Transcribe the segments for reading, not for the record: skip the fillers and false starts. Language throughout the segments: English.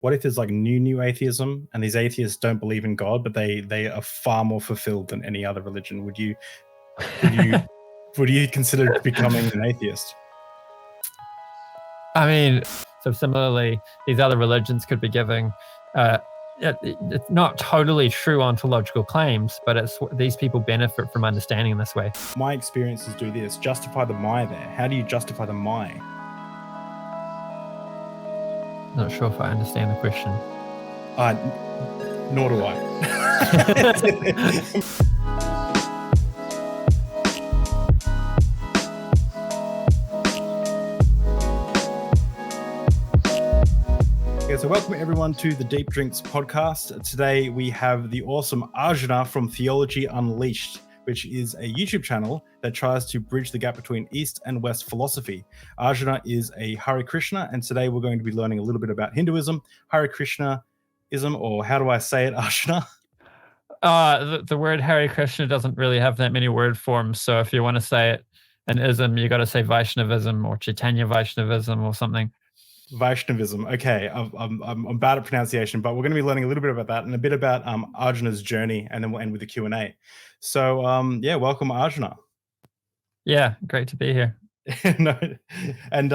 what if there's like new atheism, and these atheists don't believe in God, but they are far more fulfilled than any other religion? Would you consider becoming an atheist? I mean, so similarly, these other religions could be giving it's not totally true ontological claims, but these people benefit from understanding this way. My experiences do this. Justify the my there. How do you justify the my? Not sure if I understand the question. Nor do I. So welcome everyone to the Deep Drinks podcast. Today we have the awesome Arjuna from Theology Unleashed, which is a YouTube channel that tries to bridge the gap between East and West philosophy. Arjuna is a Hare Krishna, and today we're going to be learning a little bit about Hinduism, Hare Krishnaism, or how do I say it, Arjuna? The word Hare Krishna doesn't really have that many word forms, so if you want to say it in ism, you got to say Vaishnavism or Chaitanya Vaishnavism or something. Vaishnavism. Okay, I'm bad at pronunciation, but we're going to be learning a little bit about that and a bit about Arjuna's journey, and then we'll end with the Q&A. So, welcome, Arjuna. Yeah, great to be here. No, and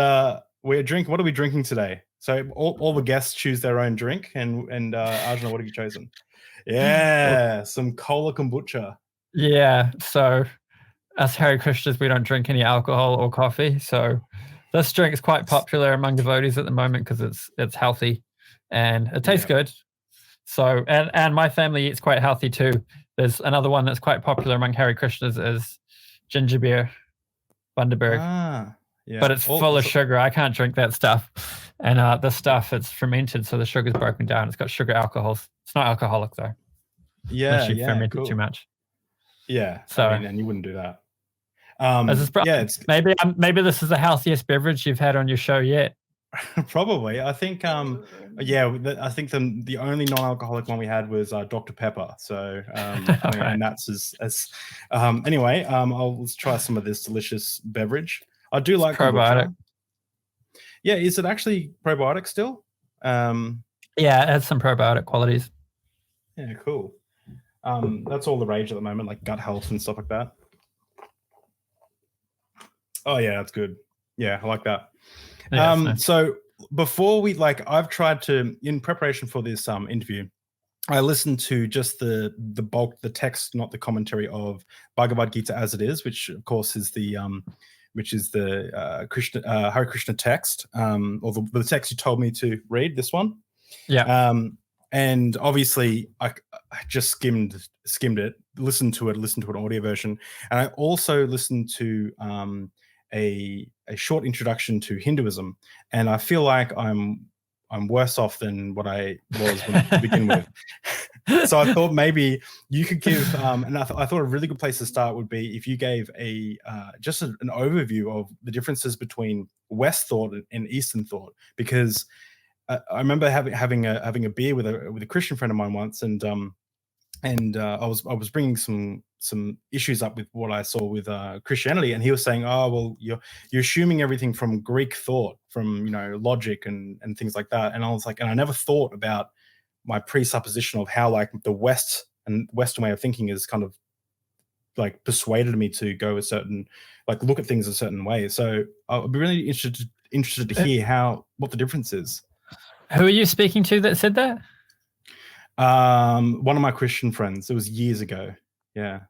we're drinking. What are we drinking today? So all the guests choose their own drink, and Arjuna, what have you chosen? Yeah, some cola kombucha. Yeah, so as Hare Krishnas, we don't drink any alcohol or coffee, so this drink is quite popular among devotees at the moment because it's healthy and it tastes good. So and my family eats quite healthy too. There's another one that's quite popular among Hare Krishnas is ginger beer, Bundaberg. But it's full of sugar. I can't drink that stuff. And this stuff, it's fermented, so the sugar's broken down. It's got sugar alcohols. It's not alcoholic though. Unless you ferment it too much. Yeah. So and you wouldn't do that. Maybe this is the healthiest beverage you've had on your show yet. Probably. I think I think the only non-alcoholic one we had was Dr. Pepper. So and that's anyway. Let's try some of this delicious beverage. I do like probiotic. Kombucha. Yeah, is it actually probiotic still? Yeah, it has some probiotic qualities. Yeah, cool. That's all the rage at the moment, like gut health and stuff like that. Oh yeah, that's good. Yeah, I like that. Yeah, nice. So before I've tried to, in preparation for this interview, I listened to just the text, not the commentary of Bhagavad Gita as it is, which of course is the Hare Krishna text, or the text you told me to read. This one. Yeah. And obviously I just skimmed it, listened to an audio version, and I also listened to a short introduction to Hinduism, and I feel like I'm worse off than what I was to begin with. So I thought maybe you could give, and I thought a really good place to start would be if you gave just an overview of the differences between West thought and Eastern thought, because I remember having a beer with a Christian friend of mine once, and I was bringing some issues up with what I saw with Christianity, and he was saying, "Oh, well, you're assuming everything from Greek thought, from logic and things like that." And I was like, and I never thought about my presupposition of how like the West and Western way of thinking is kind of like persuaded me to go a certain, like look at things a certain way. So I'd be really interested to hear what the difference is. Who are you speaking to that said that? One of my Christian friends. It was years ago. Yeah.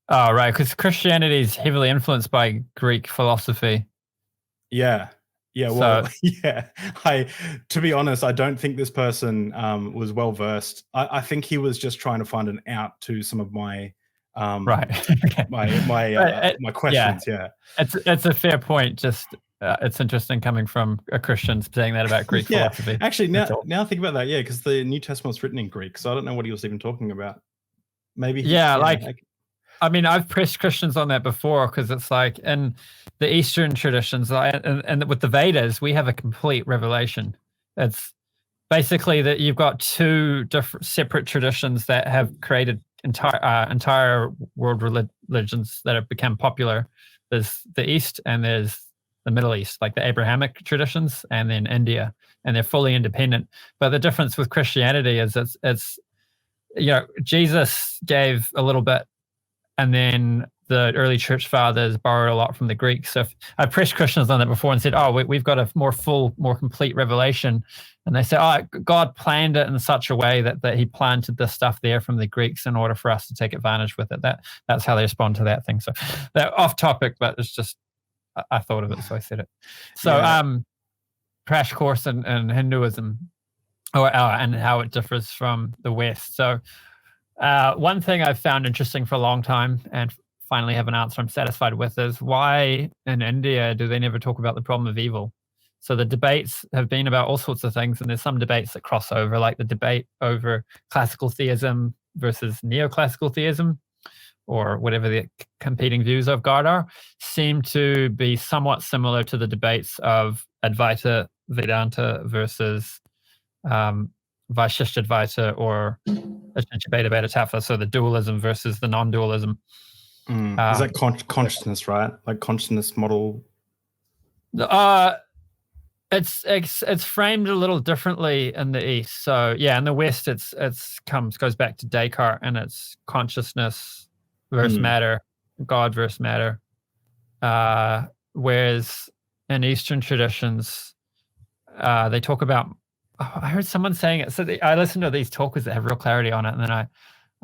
Oh, right. Because Christianity is heavily influenced by Greek philosophy. Yeah. Yeah. Well, yeah. To be honest, I don't think this person was well versed. I think he was just trying to find an out to some of my right. Okay. my questions. Yeah. It's a fair point. Just it's interesting coming from a Christian saying that about Greek philosophy. Actually, now I think about that, because the New Testament was written in Greek, so I don't know what he was even talking about. Maybe. I mean, I've pressed Christians on that before because it's like in the Eastern traditions, and with the Vedas, we have a complete revelation. It's basically that you've got two different separate traditions that have created entire world religions that have become popular. There's the East and there's the Middle East, like the Abrahamic traditions, and then India, and they're fully independent. But the difference with Christianity is it's Jesus gave a little bit, and then the early church fathers borrowed a lot from the Greeks. So I've pressed Christians on that before and said, oh, we've got a more full, more complete revelation. And they say, oh, God planned it in such a way that he planted this stuff there from the Greeks in order for us to take advantage with it. That's how they respond to that thing. So they're off topic, but it's just, I thought of it, so I said it. So crash course in Hinduism, and how it differs from the West. So one thing I've found interesting for a long time, and finally have an answer I'm satisfied with, is why in India do they never talk about the problem of evil? So the debates have been about all sorts of things, and there's some debates that cross over, like the debate over classical theism versus neoclassical theism, or whatever the competing views of God are, seem to be somewhat similar to the debates of Advaita Vedanta versus Vaishishta or Beta Tattva, so the dualism versus the non-dualism. Is that consciousness, right? Like consciousness model? It's framed a little differently in the East. So yeah, in the West, goes back to Descartes, and it's consciousness versus matter, God versus matter. Whereas in Eastern traditions, they talk about. I heard someone saying it. So I listen to these talkers that have real clarity on it, and then I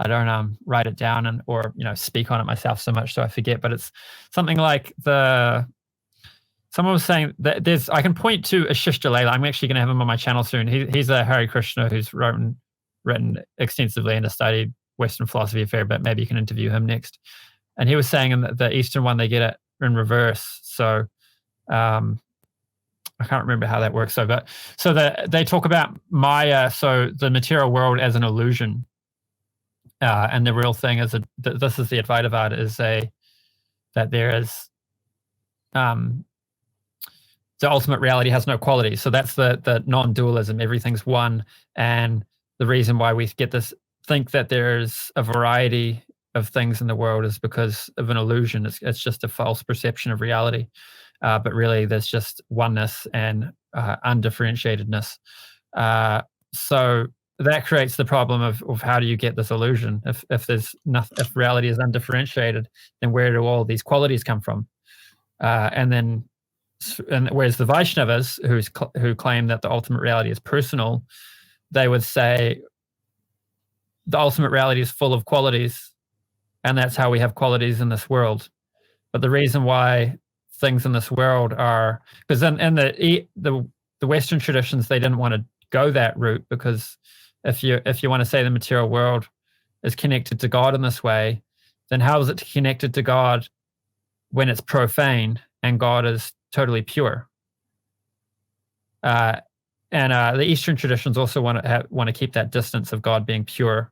don't write it down or speak on it myself so much, so I forget. But it's something like someone was saying that I can point to Ashish Jalala. I'm actually going to have him on my channel soon. He's a Hare Krishna who's written extensively and has studied Western philosophy a fair bit. Maybe you can interview him next. And he was saying in the Eastern one, they get it in reverse. So I can't remember how that works. So they talk about Maya, so the material world, as an illusion. And the real thing is this is the Advaitavad, is that there is the ultimate reality has no quality. So that's the non-dualism. Everything's one. And the reason why we think that there's a variety of things in the world is because of an illusion. It's just a false perception of reality. But really, there's just oneness and undifferentiatedness. So that creates the problem of how do you get this illusion? If reality is undifferentiated, then where do all these qualities come from? And whereas the Vaishnavas, who claim that the ultimate reality is personal, they would say the ultimate reality is full of qualities, and that's how we have qualities in this world. But the reason why things in this world are, because in the Western traditions, they didn't want to go that route, because if you want to say the material world is connected to God in this way, then how is it connected to God when it's profane and God is totally pure? And the Eastern traditions also want to keep that distance of God being pure,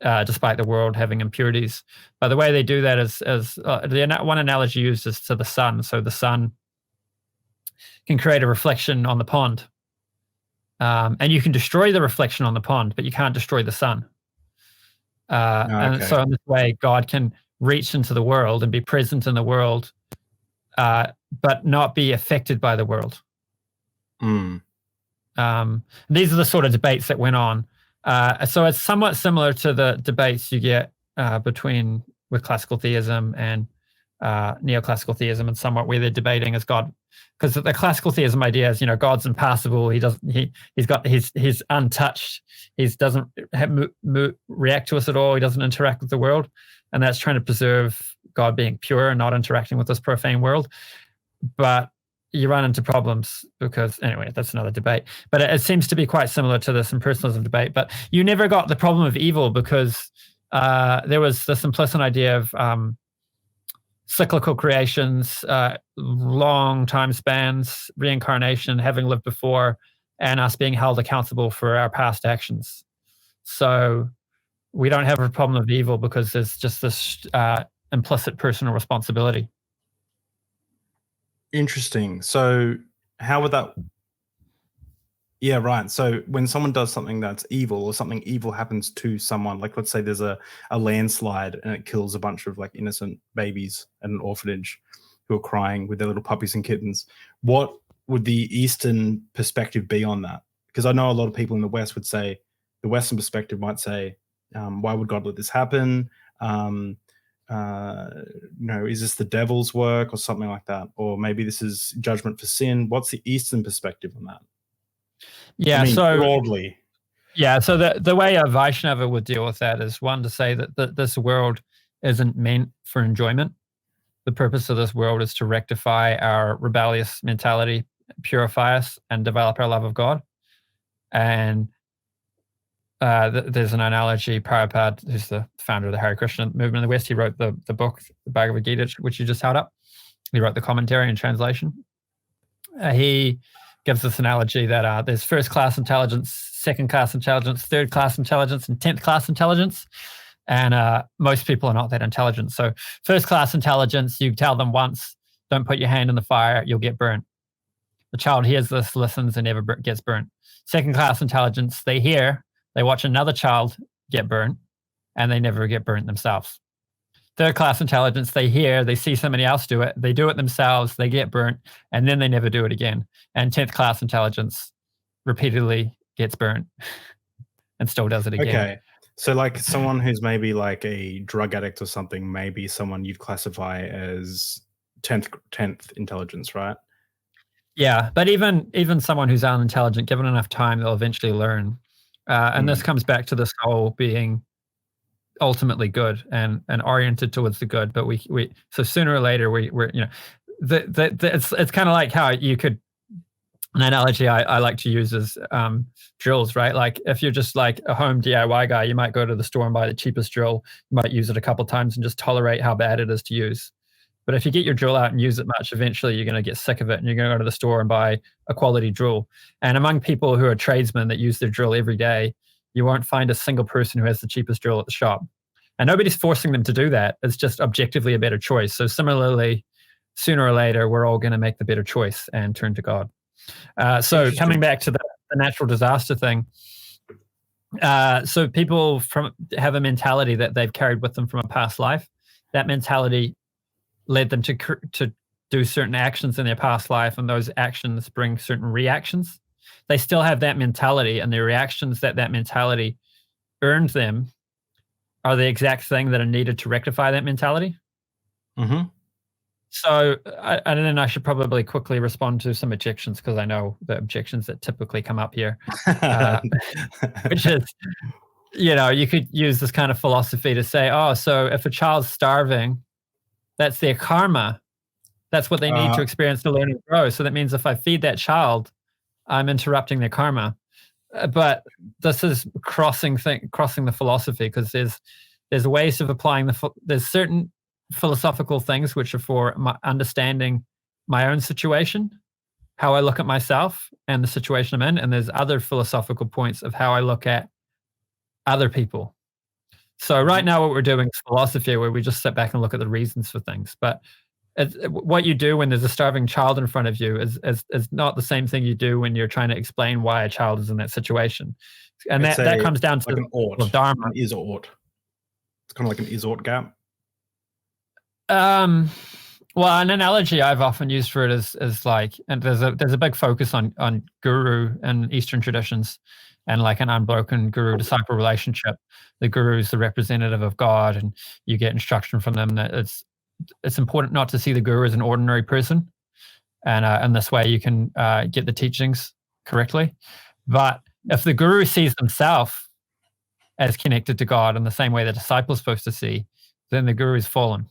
despite the world having impurities. But the way they do that is one analogy used is to the sun. So the sun can create a reflection on the pond, and you can destroy the reflection on the pond, but you can't destroy the sun. And so in this way, God can reach into the world and be present in the world, but not be affected by the world. These are the sort of debates that went on. So it's somewhat similar to the debates you get with classical theism and neoclassical theism, and somewhat where they're debating is God, because the classical theism idea is God's impassible. He's untouched. He doesn't react to us at all. He doesn't interact with the world, and that's trying to preserve God being pure and not interacting with this profane world. But you run into problems because, anyway, that's another debate. But it seems to be quite similar to this impersonalism debate. But you never got the problem of evil, because there was this implicit idea of cyclical creations, long time spans, reincarnation, having lived before, and us being held accountable for our past actions. So we don't have a problem of evil because there's just this implicit personal responsibility. Interesting. So how would that... Yeah, right. So when someone does something that's evil, or something evil happens to someone, like let's say there's a landslide and it kills a bunch of like innocent babies at an orphanage, who are crying with their little puppies and kittens. What would the Eastern perspective be on that? Because I know a lot of people in the West would say, the Western perspective might say, why would God let this happen? Is this the devil's work or something like that? Or maybe this is judgment for sin. What's the Eastern perspective on that? Yeah, I mean, so broadly. Yeah, so the way a Vaishnava would deal with that is, one, to say that this world isn't meant for enjoyment. The purpose of this world is to rectify our rebellious mentality, purify us, and develop our love of God. And there's an analogy. Prabhupada, who's the founder of the Hare Krishna movement in the West, he wrote the book, the Bhagavad Gita, which you just held up. He wrote the commentary and translation. He gives this analogy that there's first-class intelligence, second-class intelligence, third-class intelligence, and 10th-class intelligence. And most people are not that intelligent. So first-class intelligence, you tell them once, don't put your hand in the fire, you'll get burnt. The child hears this, listens, and never gets burnt. Second-class intelligence, they hear, they watch another child get burnt, and they never get burnt themselves. Third-class intelligence, they hear, they see somebody else do it, they do it themselves, they get burnt, and then they never do it again. And 10th-class intelligence repeatedly gets burnt and still does it again. Okay. So like someone who's maybe like a drug addict or something, maybe someone you'd classify as 10th intelligence, right? Yeah, but even someone who's unintelligent, given enough time, they'll eventually learn. And this comes back to this whole being ultimately good and oriented towards the good. But we so sooner or later we're it's kind of like how you could, an analogy I like to use is drills, right? Like if you're just like a home DIY guy, you might go to the store and buy the cheapest drill. You might use it a couple of times and just tolerate how bad it is to use. But if you get your drill out and use it much, eventually you're going to get sick of it and you're going to go to the store and buy a quality drill. And among people who are tradesmen that use their drill every day, you won't find a single person who has the cheapest drill at the shop. And nobody's forcing them to do that. It's just objectively a better choice. So similarly, sooner or later, we're all going to make the better choice and turn to God. So coming back to the natural disaster thing, so people have a mentality that they've carried with them from a past life. That mentality led them to do certain actions in their past life, and those actions bring certain reactions. They still have that mentality, and the reactions that mentality earned them are the exact thing that are needed to rectify that mentality. Mm-hmm. So, and then I should probably quickly respond to some objections, because I know the objections that typically come up here, which is, you could use this kind of philosophy to say, oh, so if a child's starving, that's their karma. That's what they need to experience to learn and grow. So that means if I feed that child, I'm interrupting their karma. But this is crossing the philosophy, because there's ways of applying there's certain philosophical things which are for understanding my own situation, how I look at myself and the situation I'm in, and there's other philosophical points of how I look at other people. So right now what we're doing is philosophy, where we just sit back and look at the reasons for things. But what you do when there's a starving child in front of you is not the same thing you do when you're trying to explain why a child is in that situation. And that comes down to like an ought. Dharma. An is or ought. It's kind of like an is-ought gap. Well, an analogy I've often used for it is like, and there's a big focus on guru and Eastern traditions, and like an unbroken guru-disciple relationship. The guru is the representative of God, and you get instruction from them. That it's important not to see the guru as an ordinary person, and this way you can get the teachings correctly. But if the guru sees himself as connected to God in the same way the disciple is supposed to see, then the guru is fallen.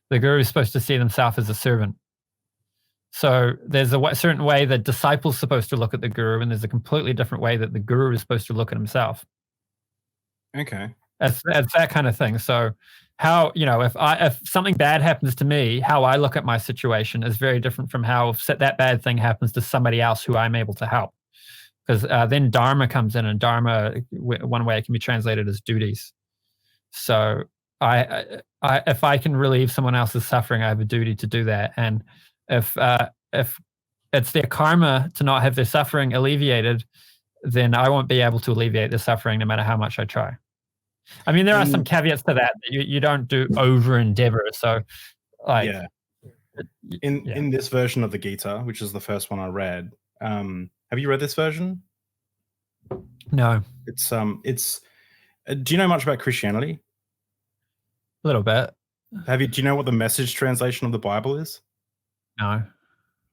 The guru is supposed to see himself as a servant. So there's a certain way the disciple's supposed to look at the guru, and there's a completely different way that the guru is supposed to look at himself. Okay. It's that kind of thing. So how, if something bad happens to me, how I look at my situation is very different from how that bad thing happens to somebody else who I'm able to help. Because then Dharma comes in, and Dharma, one way it can be translated as duties. So if I can relieve someone else's suffering, I have a duty to do that. And if it's their karma to not have their suffering alleviated, then I won't be able to alleviate their suffering no matter how much I try. I mean, there are some caveats to that. You don't do over endeavor. So Like, yeah. In this version of the Gita, which is the first one I read, have you read this version? No. It's do you know much about Christianity? A little bit. Do you know what the Message translation of the Bible is? No.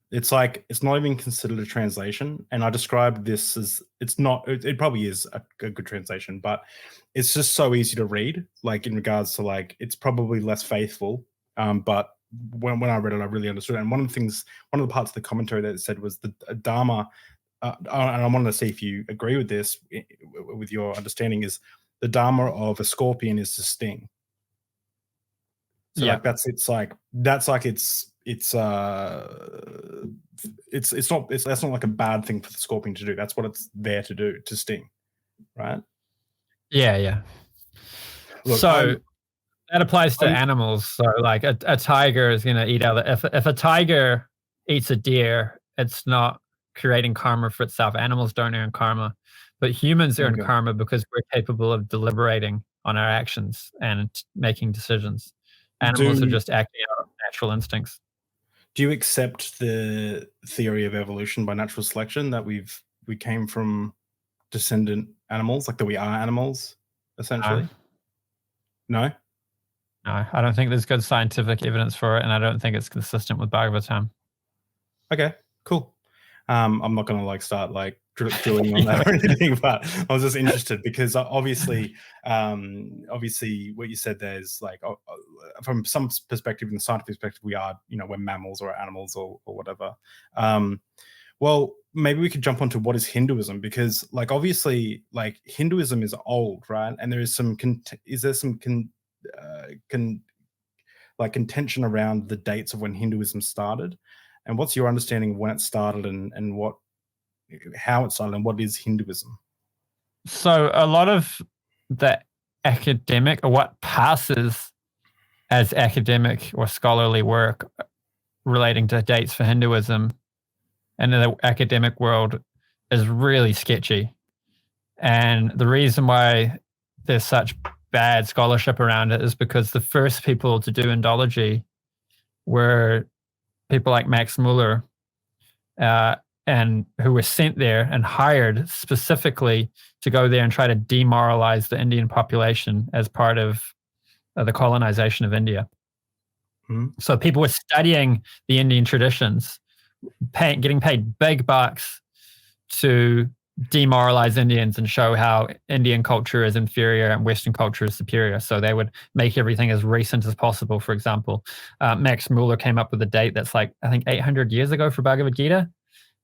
It's like, it's not even considered a translation, and I described this as, it's not, it probably is a good translation, but it's just so easy to read, like in regards to like, it's probably less faithful, but when I read it, I really understood it. And one of the parts of the commentary that it said was the Dharma, and I wanted to see if you agree with this, with your understanding, is the Dharma of a scorpion is to sting. So like that's not like a bad thing for the scorpion to do. That's what it's there to do, to sting, right? Yeah. Look, so that applies to animals. So like a tiger is going to eat other. If a tiger eats a deer, it's not creating karma for itself. Animals don't earn karma, but humans earn karma because we're capable of deliberating on our actions and making decisions. Animals are just acting out of natural instincts. Do you accept the theory of evolution by natural selection, that we came from descendant animals, like that we are animals, essentially? No? No, I don't think there's good scientific evidence for it, and I don't think it's consistent with Bhagavatam. Okay, cool. I'm not going to like start like drilling on that or anything, but I was just interested because obviously what you said there is like, from some perspective, in the scientific perspective, we are, we're mammals or animals or whatever. Well, maybe we could jump onto what is Hinduism, because like obviously like Hinduism is old, right? And there is some contention around the dates of when Hinduism started. And what's your understanding of when it started and how it started and what is Hinduism? So a lot of the academic, or what passes as academic or scholarly work relating to dates for Hinduism and in the academic world, is really sketchy. And the reason why there's such bad scholarship around it is because the first people to do Indology were people like Max Muller, and who were sent there and hired specifically to go there and try to demoralize the Indian population as part of the colonization of India. Mm-hmm. So people were studying the Indian traditions, getting paid big bucks to demoralize Indians and show how Indian culture is inferior and Western culture is superior. So they would make everything as recent as possible. For example, Max Muller came up with a date that's like, I think 800 years ago for Bhagavad Gita.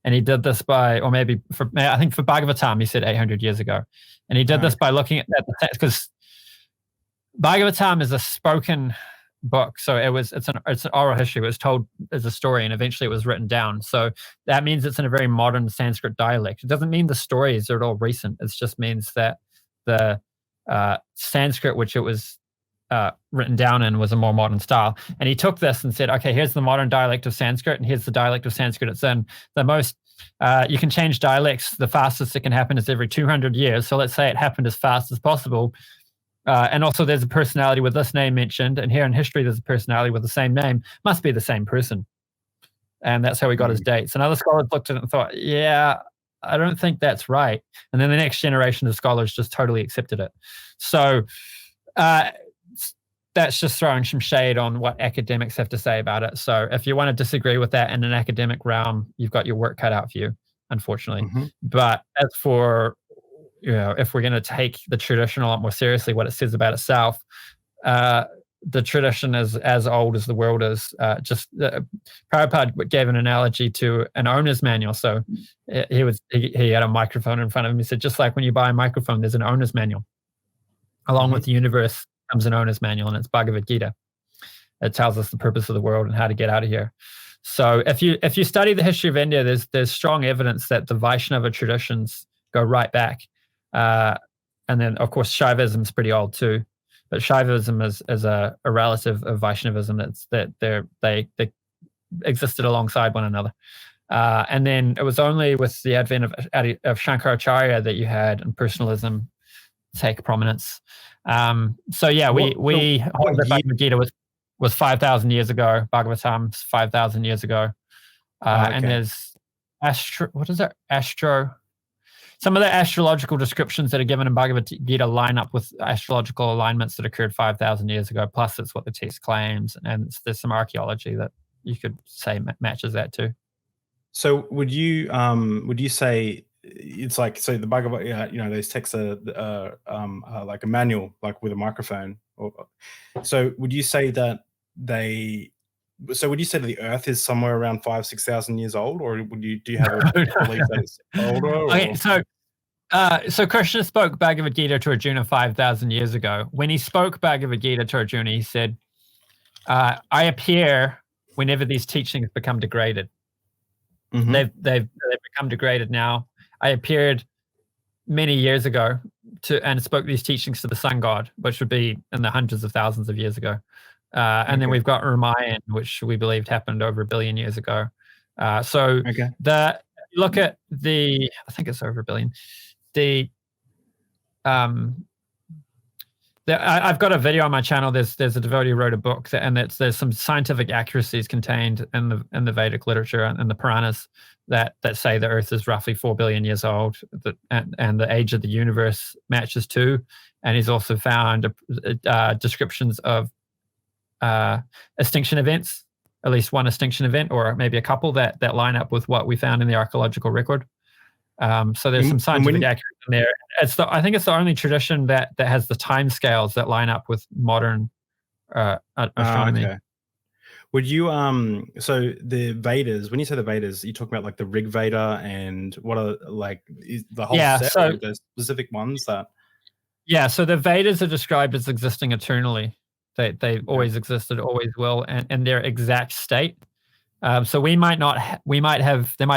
And he did this I think for Bhagavatam, he said 800 years ago. And he did this by looking at that, because Bhagavatam is a spoken book. So it's an oral history. It was told as a story, and eventually it was written down. So that means it's in a very modern Sanskrit dialect. It doesn't mean the stories are at all recent. It just means that the Sanskrit, which it was written down in, was a more modern style. And he took this and said, okay, here's the modern dialect of Sanskrit, and here's the dialect of Sanskrit it's in. The most, you can change dialects, the fastest it can happen is every 200 years. So let's say it happened as fast as possible. And also there's a personality with this name mentioned, and here in history there's a personality with the same name. Must be the same person. And that's how he got his dates. And other scholars looked at it and thought, yeah, I don't think that's right. And then the next generation of scholars just totally accepted it. So that's just throwing some shade on what academics have to say about it. So if you want to disagree with that in an academic realm, you've got your work cut out for you, unfortunately. Mm-hmm. But as for, if we're going to take the tradition a lot more seriously, what it says about itself, the tradition is as old as the world is. Prabhupada gave an analogy to an owner's manual. So he had a microphone in front of him. He said, just like when you buy a microphone, there's an owner's manual. Along with the universe comes an owner's manual, and it's Bhagavad Gita. It tells us the purpose of the world and how to get out of here. So if you study the history of India, there's strong evidence that the Vaishnava traditions go right back. And then, of course, Shaivism is pretty old too. But Shaivism is a relative of Vaishnavism. They existed alongside one another. And then it was only with the advent of Shankaracharya that you had take prominence. We hold that Bhagavad Gita was 5,000 years ago. Bhagavatam's 5,000 years ago. And there's some of the astrological descriptions that are given in Bhagavad Gita line up with astrological alignments that occurred 5,000 years ago. Plus, it's what the text claims, and there's some archaeology that you could say matches that too. So would you say it's like, so the Bhagavad, those texts are like a manual, like with a microphone? So would you say that the Earth is somewhere around 5,000-6,000 years old, or do you have a belief that it's older? Okay, so Krishna spoke Bhagavad Gita to Arjuna 5,000 years ago. When he spoke Bhagavad Gita to Arjuna, he said, "I appear whenever these teachings become degraded." Mm-hmm. They've become degraded now. I appeared many years ago and spoke these teachings to the sun god, which would be in the hundreds of thousands of years ago. And then we've got Ramayan, which we believed happened over 1 billion years ago. Look at I think it's over 1 billion. I've got a video on my channel. There's a devotee who wrote a book, and there's some scientific accuracies contained in the Vedic literature and the Puranas that say the Earth is roughly 4 billion years old, and the age of the universe matches too. And he's also found descriptions of extinction events, at least one extinction event, or maybe a couple that line up with what we found in the archaeological record. So there's some scientific accuracy in there. I think it's the only tradition that has the time scales that line up with modern astronomy. Okay. Would you so the Vedas, when you say the Vedas, you talk about like the Rig Veda, and what are is the whole set, so or the specific ones that? Yeah, so the Vedas are described as existing eternally. They've always existed, always will, and in their exact state. So there might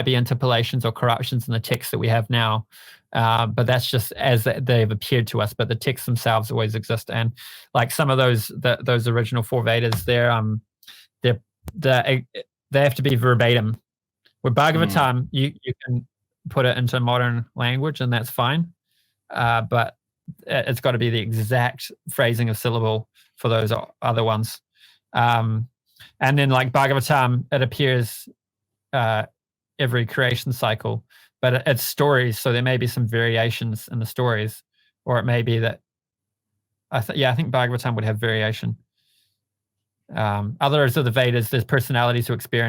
be interpolations or corruptions in the texts that we have now, but that's just as they've appeared to us. But the texts themselves always exist, and like some of those original 4 Vedas, they have to be verbatim. With Bhagavatam, you can put it into modern language, and that's fine, but it's got to be the exact phrasing of syllable for those other ones. And then like Bhagavatam, it appears every creation cycle, but it's stories. So there may be some variations in the stories, or it may be that, I think Bhagavatam would have variation. Others of the Vedas, there's personalities who appear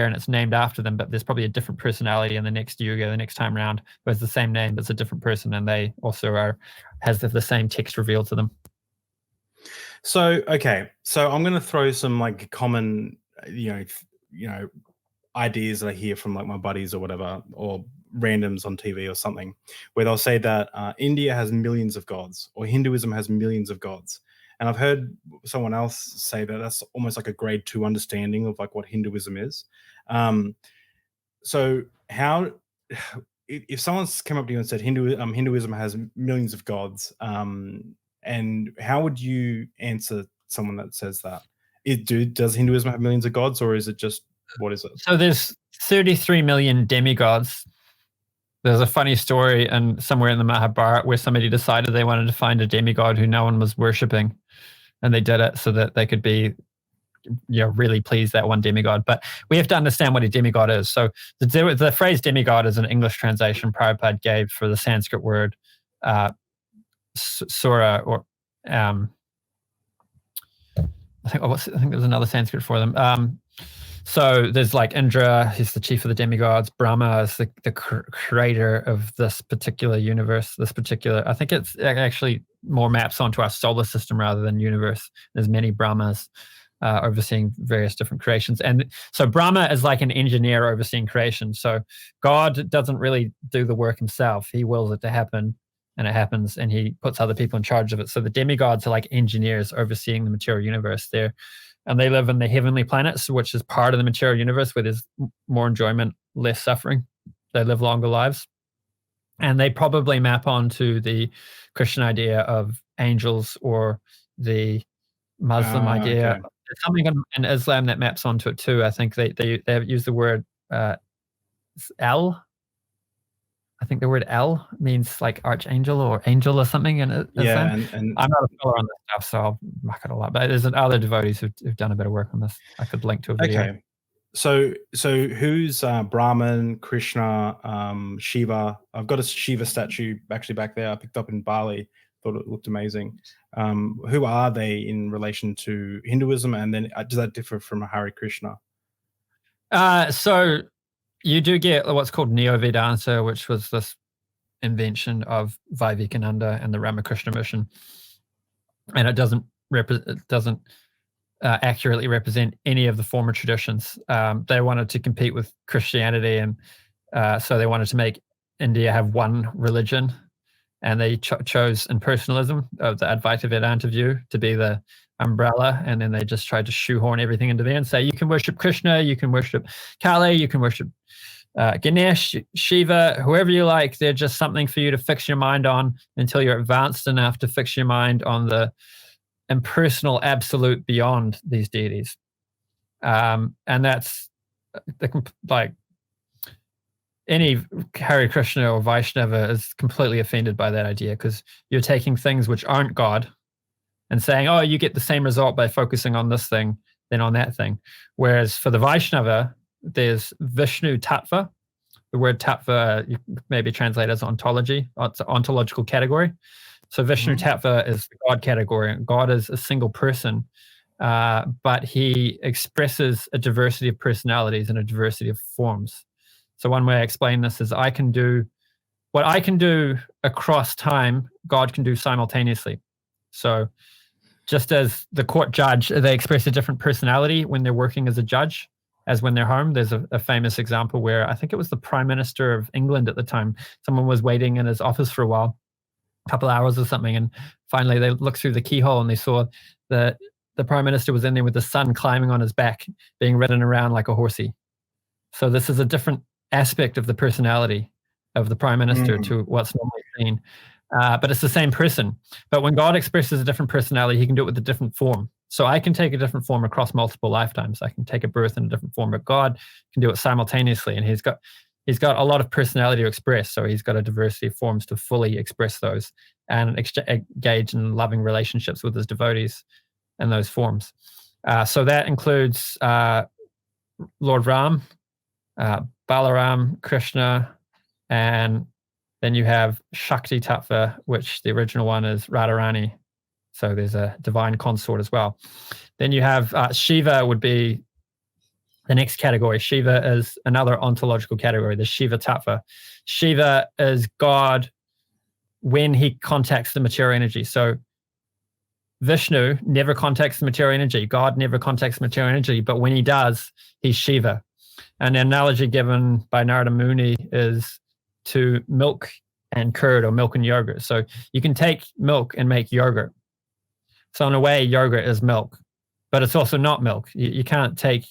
and it's named after them, but there's probably a different personality in the next yuga, the next time around, who has the same name, but it's a different person, and they also has the same text revealed to them. So I'm going to throw some like common, ideas that I hear from like my buddies or whatever, or randoms on TV or something, where they'll say that India has millions of gods, or Hinduism has millions of gods. And I've heard someone else say that that's almost like a grade 2 understanding of like what Hinduism is. So how, if someone's come up to you and said Hinduism has millions of gods, and how would you answer someone that says that? Does Hinduism have millions of gods, or is it just, what is it? So there's 33 million demigods. There's a funny story somewhere in the Mahabharata where somebody decided they wanted to find a demigod who no one was worshipping, and they did it so that they could be, really please that one demigod. But we have to understand what a demigod is. So the phrase demigod is an English translation Prabhupada gave for the Sanskrit word Sura, or I think there's another Sanskrit for them. So there's like Indra, he's the chief of the demigods. Brahma is the creator of this particular universe. I think it actually more maps onto our solar system rather than universe. There's many Brahmas overseeing various different creations. And so Brahma is like an engineer overseeing creation. So God doesn't really do the work himself. He wills it to happen, and it happens, and he puts other people in charge of it. So the demigods are like engineers overseeing the material universe there. And they live in the heavenly planets, which is part of the material universe where there's more enjoyment, less suffering. They live longer lives. And they probably map onto the Christian idea of angels, or the Muslim idea. Okay. There's something in Islam that maps onto it too. I think they use the word El. I think the word El means like archangel or angel or something. And Yeah, I'm not a scholar on this stuff, so I'll muck it all up. But there's other devotees who've done a bit of work on this. I could link to a video. okay. So who's Brahman, Krishna, Shiva? I've got a Shiva statue actually back there. I picked up in Bali. Thought it looked amazing. Who are they in relation to Hinduism, and then does that differ from Hare Krishna? So you do get what's called Neo-Vedanta, which was this invention of Vivekananda and the Ramakrishna mission, and it doesn't accurately represent any of the former traditions. They wanted to compete with Christianity, and so they wanted to make India have one religion, and they chose impersonalism of the Advaita Vedanta view to be the umbrella, and then they just tried to shoehorn everything into there and say, you can worship Krishna, you can worship Kali, you can worship Ganesh, Shiva, whoever you like. They're just something for you to fix your mind on until you're advanced enough to fix your mind on the impersonal absolute beyond these deities. And that's like any Hare Krishna or Vaishnava is completely offended by that idea, because you're taking things which aren't God and saying, oh, you get the same result by focusing on this thing than on that thing. Whereas for the Vaishnava, there's Vishnu Tattva. The word Tattva maybe translate as ontology. It's an ontological category. So Vishnu Tattva is the God category. God is a single person, but he expresses a diversity of personalities and a diversity of forms. So one way I explain this is what I can do across time, God can do simultaneously. So just as the court judge, they express a different personality when they're working as a judge as when they're home. There's a famous example where I think it was the Prime Minister of England at the time. Someone was waiting in his office for a while, a couple of hours or something, and finally they looked through the keyhole and they saw that the Prime Minister was in there with the sun climbing on his back, being ridden around like a horsey. So this is a different aspect of the personality of the Prime Minister to what's normally seen. But it's the same person. But when God expresses a different personality, he can do it with a different form. So I can take a different form across multiple lifetimes. I can take a birth in a different form, but God can do it simultaneously. And he's got a lot of personality to express. So he's got a diversity of forms to fully express those and engage in loving relationships with his devotees in those forms. So that includes Lord Ram, Balaram, Krishna, and then you have Shakti Tattva, which the original one is Radharani. So there's a divine consort as well. Then you have Shiva would be the next category. Shiva is another ontological category, the Shiva Tattva. Shiva is God when he contacts the material energy. So Vishnu never contacts the material energy. God never contacts material energy, but when he does, he's Shiva. And the analogy given by Narada Muni is to milk and curd, or milk and yogurt. So you can take milk and make yogurt. So in a way, yogurt is milk, but it's also not milk. You can't take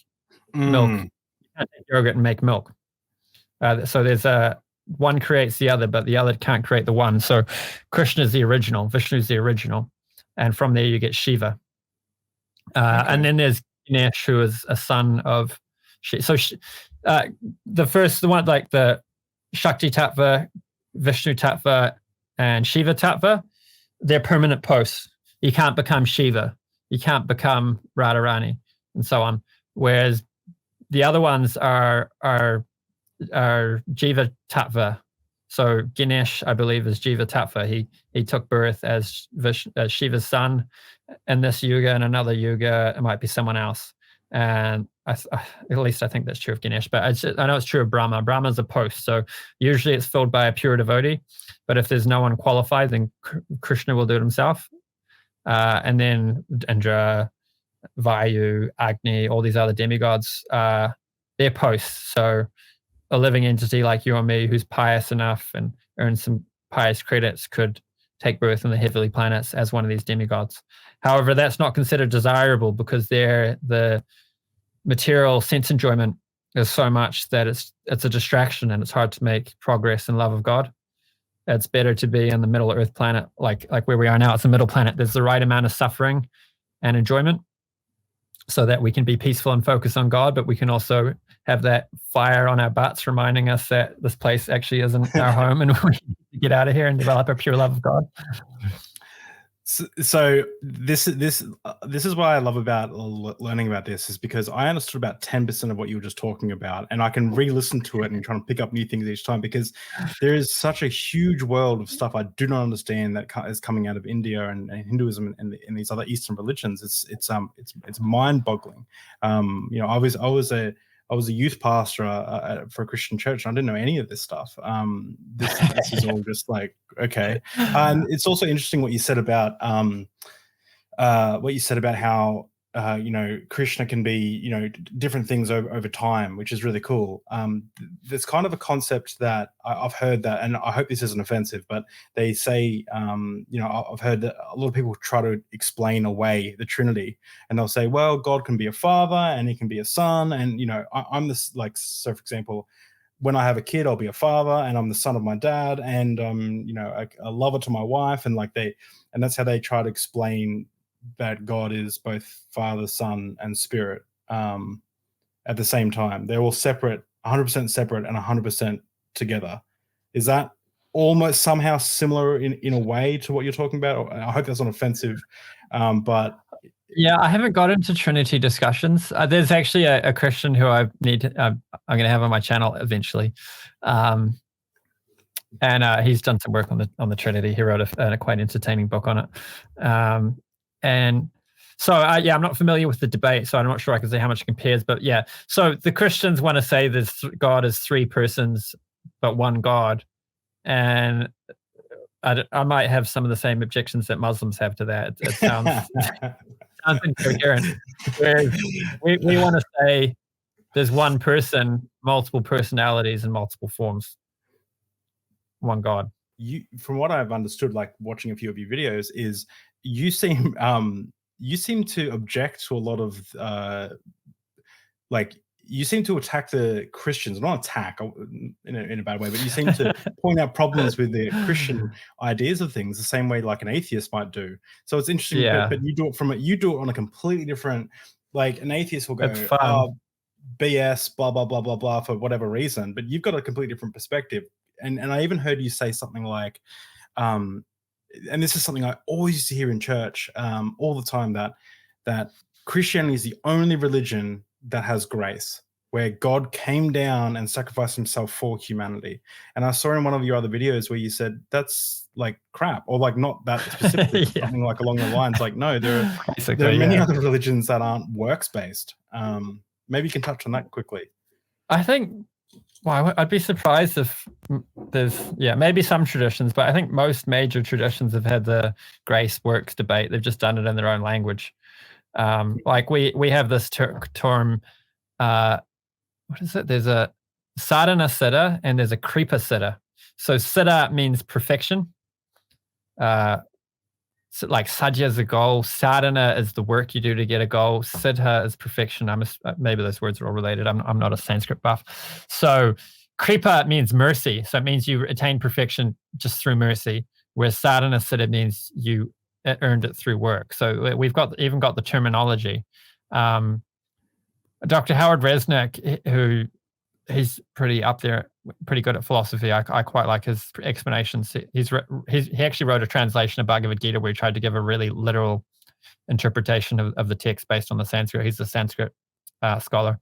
milk, you can't take yogurt and make milk. So there's one creates the other, but the other can't create the one. So Krishna is the original, Vishnu is the original, and from there you get Shiva. And then there's Ganesh, who is a son of Shiva. So the one, like the Shakti Tattva, Vishnu Tattva, and Shiva Tattva, they're permanent posts. You can't become Shiva. You can't become Radharani, and so on. Whereas the other ones are Jiva Tattva. So Ganesh, I believe, is Jiva Tattva. He took birth as Shiva's son in this yuga. In another yuga, it might be someone else. And at least I think that's true of Ganesh. But I know it's true of Brahma. Brahma's a post. So usually it's filled by a pure devotee. But if there's no one qualified, then Krishna will do it himself. And then Indra, Vayu, Agni, all these other demigods, they're posts. So a living entity like you or me who's pious enough and earns some pious credits could take birth in the heavenly planets as one of these demigods. However, that's not considered desirable because the material sense enjoyment is so much that it's a distraction and it's hard to make progress in love of God. It's better to be in the middle Earth planet, like where we are now. It's a middle planet. There's the right amount of suffering and enjoyment. so that we can be peaceful and focus on God, but we can also have that fire on our butts reminding us that this place actually isn't our home and we need to get out of here and develop a pure love of God. So this is what I love about learning about this, is because I understood about 10% of what you were just talking about, and I can re-listen to it and try to pick up new things each time, because there is such a huge world of stuff I do not understand that is coming out of India and Hinduism and these other Eastern religions. It's mind-boggling. I was a youth pastor for a Christian church, and I didn't know any of this stuff. This is all just like, okay. It's also interesting what you said about how Krishna can be different things over time, which is really cool. There's kind of a concept that I've heard that, and I hope this isn't offensive, but they say I've heard that a lot of people try to explain away the Trinity, and they'll say, well, God can be a father and he can be a son, and I'm this, like, so for example, when I have a kid, I'll be a father and I'm the son of my dad, and a lover to my wife, and that's how they try to explain that God is both Father, Son, and Spirit at the same time. They're all separate, 100% separate and 100% together. Is that almost somehow similar in a way to what you're talking about? I hope that's not offensive, but... Yeah, I haven't got into Trinity discussions. There's actually a Christian who I'm going to have on my channel eventually. And he's done some work on the Trinity. He wrote a quite entertaining book on it. And so, I'm not familiar with the debate, so I'm not sure I can say how much it compares. But yeah, so the Christians want to say God is three persons, but one God. And I might have some of the same objections that Muslims have to that. It sounds sounds incoherent. Whereas we want to say there's one person, multiple personalities, and multiple forms. One God. From what I've understood, like watching a few of your videos, is you seem to object to a lot of you seem to attack the Christians, not attack in a bad way, but you seem to point out problems with the Christian ideas of things the same way like an atheist might do. So it's interesting, but you do it on a completely different, like an atheist will go, BS, blah, blah, blah, blah, blah, for whatever reason, but you've got a completely different perspective. And I even heard you say something like, and this is something I always used to hear in church all the time, that Christianity is the only religion that has grace, where God came down and sacrificed himself for humanity. And I saw in one of your other videos where you said that's like crap, or like not that specifically, something like along the lines like, no, there are many other religions that aren't works-based. Maybe you can touch on that quickly. I think, well, I'd be surprised if there's, maybe some traditions, but I think most major traditions have had the grace works debate. They've just done it in their own language. Like we have this term, what is it? There's a sadhana siddha and there's a kripa siddha. So siddha means perfection. So like sadhya is a goal. Sadhana is the work you do to get a goal. Siddha is perfection. Maybe those words are all related. I'm not a Sanskrit buff. So kripa means mercy. So it means you attain perfection just through mercy. Whereas sadhana siddha means you earned it through work. So we've even got the terminology. Dr. Howard Resnick, he's pretty up there, pretty good at philosophy. I quite like his explanations. He actually wrote a translation of Bhagavad Gita where he tried to give a really literal interpretation of the text based on the Sanskrit. He's a Sanskrit scholar.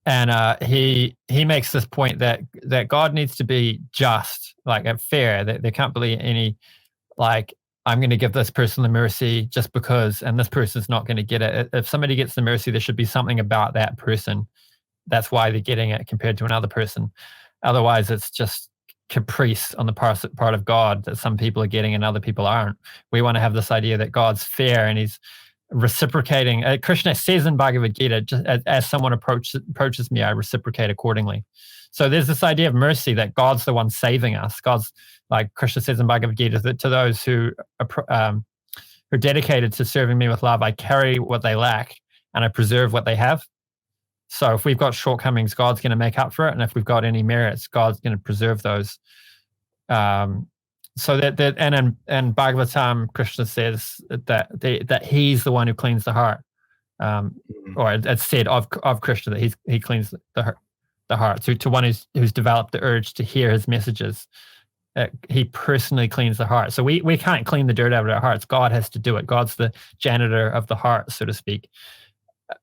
And he makes this point that God needs to be just, like fair, that there can't be any, like, I'm going to give this person the mercy just because, and this person's not going to get it. If somebody gets the mercy, there should be something about that person. That's why they're getting it compared to another person. Otherwise, it's just caprice on the part of God that some people are getting and other people aren't. We want to have this idea that God's fair and he's reciprocating. Krishna says in Bhagavad Gita, just as someone approaches me, I reciprocate accordingly. So there's this idea of mercy, that God's the one saving us. God's, like Krishna says in Bhagavad Gita, that to those who are dedicated to serving me with love, I carry what they lack and I preserve what they have. So if we've got shortcomings, God's going to make up for it. And if we've got any merits, God's going to preserve those. So that and in Bhagavatam, Krishna says that he's the one who cleans the heart. or it's said of Krishna that he cleans the heart. So to one who's developed the urge to hear his messages, he personally cleans the heart. So we can't clean the dirt out of our hearts. God has to do it. God's the janitor of the heart, so to speak.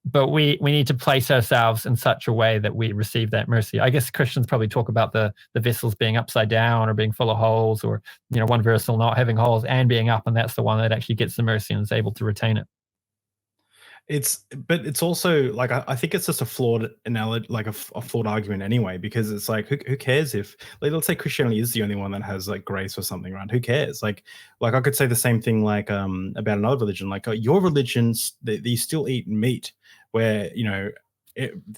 But we need to place ourselves in such a way that we receive that mercy. I guess Christians probably talk about the vessels being upside down or being full of holes, or one vessel not having holes and being up, and that's the one that actually gets the mercy and is able to retain it. But it's also like I think it's just a flawed analogy, like a flawed argument anyway, because it's like who cares if, like, let's say Christianity is the only one that has like grace or something, right? Who cares? Like I could say the same thing like about another religion, like your religions, they still eat meat, where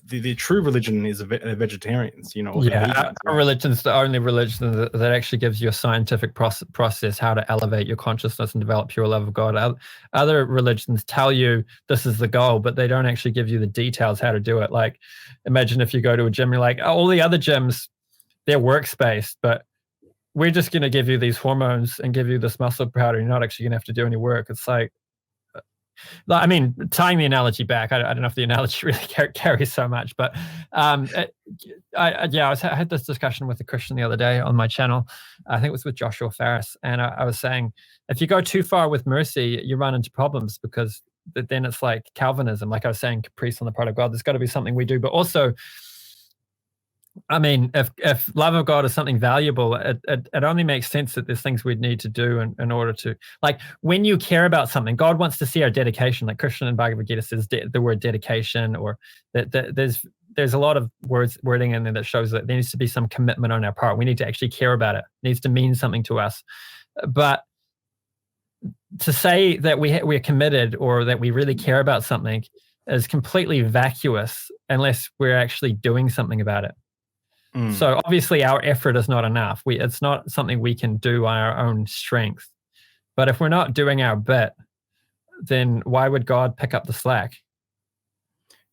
the true religion is vegetarians, or yeah. Our religion's the only religion that actually gives you a scientific process how to elevate your consciousness and develop pure love of God. Other religions tell you this is the goal, but they don't actually give you the details how to do it. Like, imagine if you go to a gym, you're like, all the other gyms, they're works-based, but we're just going to give you these hormones and give you this muscle powder. You're not actually going to have to do any work. It's like, I mean, tying the analogy back, I don't know if the analogy really carries so much, but I had this discussion with a Christian the other day on my channel. I think it was with Joshua Farris, and I was saying, if you go too far with mercy, you run into problems, because then it's like Calvinism. Like I was saying, caprice on the part of God. There's got to be something we do, but also, I mean, if love of God is something valuable, it only makes sense that there's things we'd need to do in order to, like, when you care about something, God wants to see our dedication. Like Krishna in Bhagavad Gita says the word dedication, or that there's a lot of wording in there that shows that there needs to be some commitment on our part. We need to actually care about it. It needs to mean something to us. But to say that we're committed or that we really care about something is completely vacuous unless we're actually doing something about it. So obviously our effort is not enough. It's not something we can do on our own strength. But if we're not doing our bit, then why would God pick up the slack?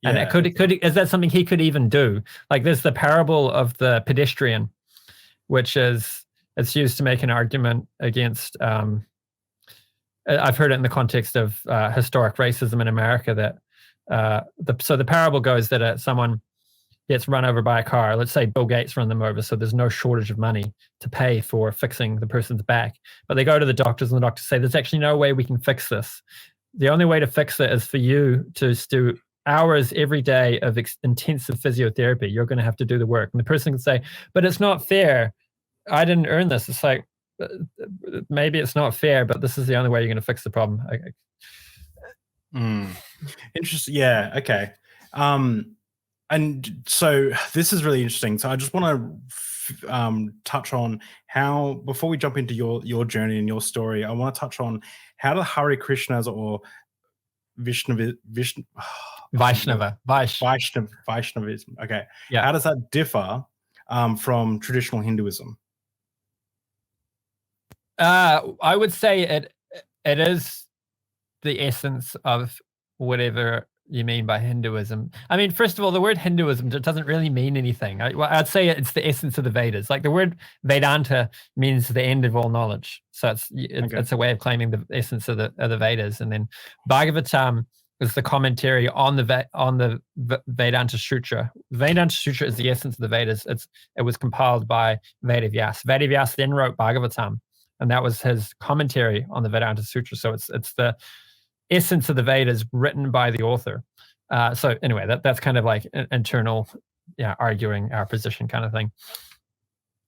Yeah. And is that something he could even do? Like, there's the parable of the pedestrian, which it's used to make an argument against, I've heard it in the context of historic racism in America, that the parable goes that someone gets run over by a car. Let's say Bill Gates run them over, so there's no shortage of money to pay for fixing the person's back. But they go to the doctors, and the doctors say, there's actually no way we can fix this. The only way to fix it is for you to do hours every day of intensive physiotherapy. You're going to have to do the work. And the person can say, but it's not fair. I didn't earn this. It's like, maybe it's not fair, but this is the only way you're going to fix the problem. Interesting. Yeah. Okay. And so this is really interesting. So I just want to touch on how, before we jump into your journey and your story, I want to touch on how the Hare Krishnas or Vaishnavism. Okay. Yeah. How does that differ from traditional Hinduism? I would say it is the essence of whatever you mean by Hinduism. I mean, first of all, the word Hinduism doesn't really mean anything. I'd say it's the essence of the Vedas. Like, the word Vedanta means the end of all knowledge. So it's a way of claiming the essence of the Vedas. And then Bhagavatam is the commentary on the Vedanta Sutra. Vedanta Sutra is the essence of the Vedas. It was compiled by Vedavyas. Vedavyas then wrote Bhagavatam, and that was his commentary on the Vedanta Sutra. So it's the essence of the Vedas written by the author. So anyway, that's kind of like internal, arguing our position kind of thing,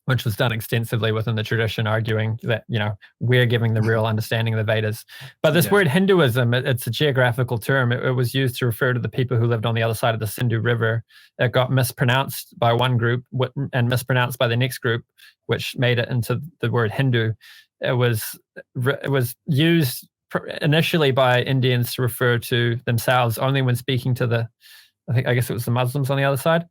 which was done extensively within the tradition, arguing that, we're giving the real understanding of the Vedas. But this word Hinduism, it's a geographical term. It was used to refer to the people who lived on the other side of the Sindhu River. It got mispronounced by one group and mispronounced by the next group, which made it into the word Hindu. It was used initially by Indians to refer to themselves only when speaking to I guess it was the Muslims on the other side.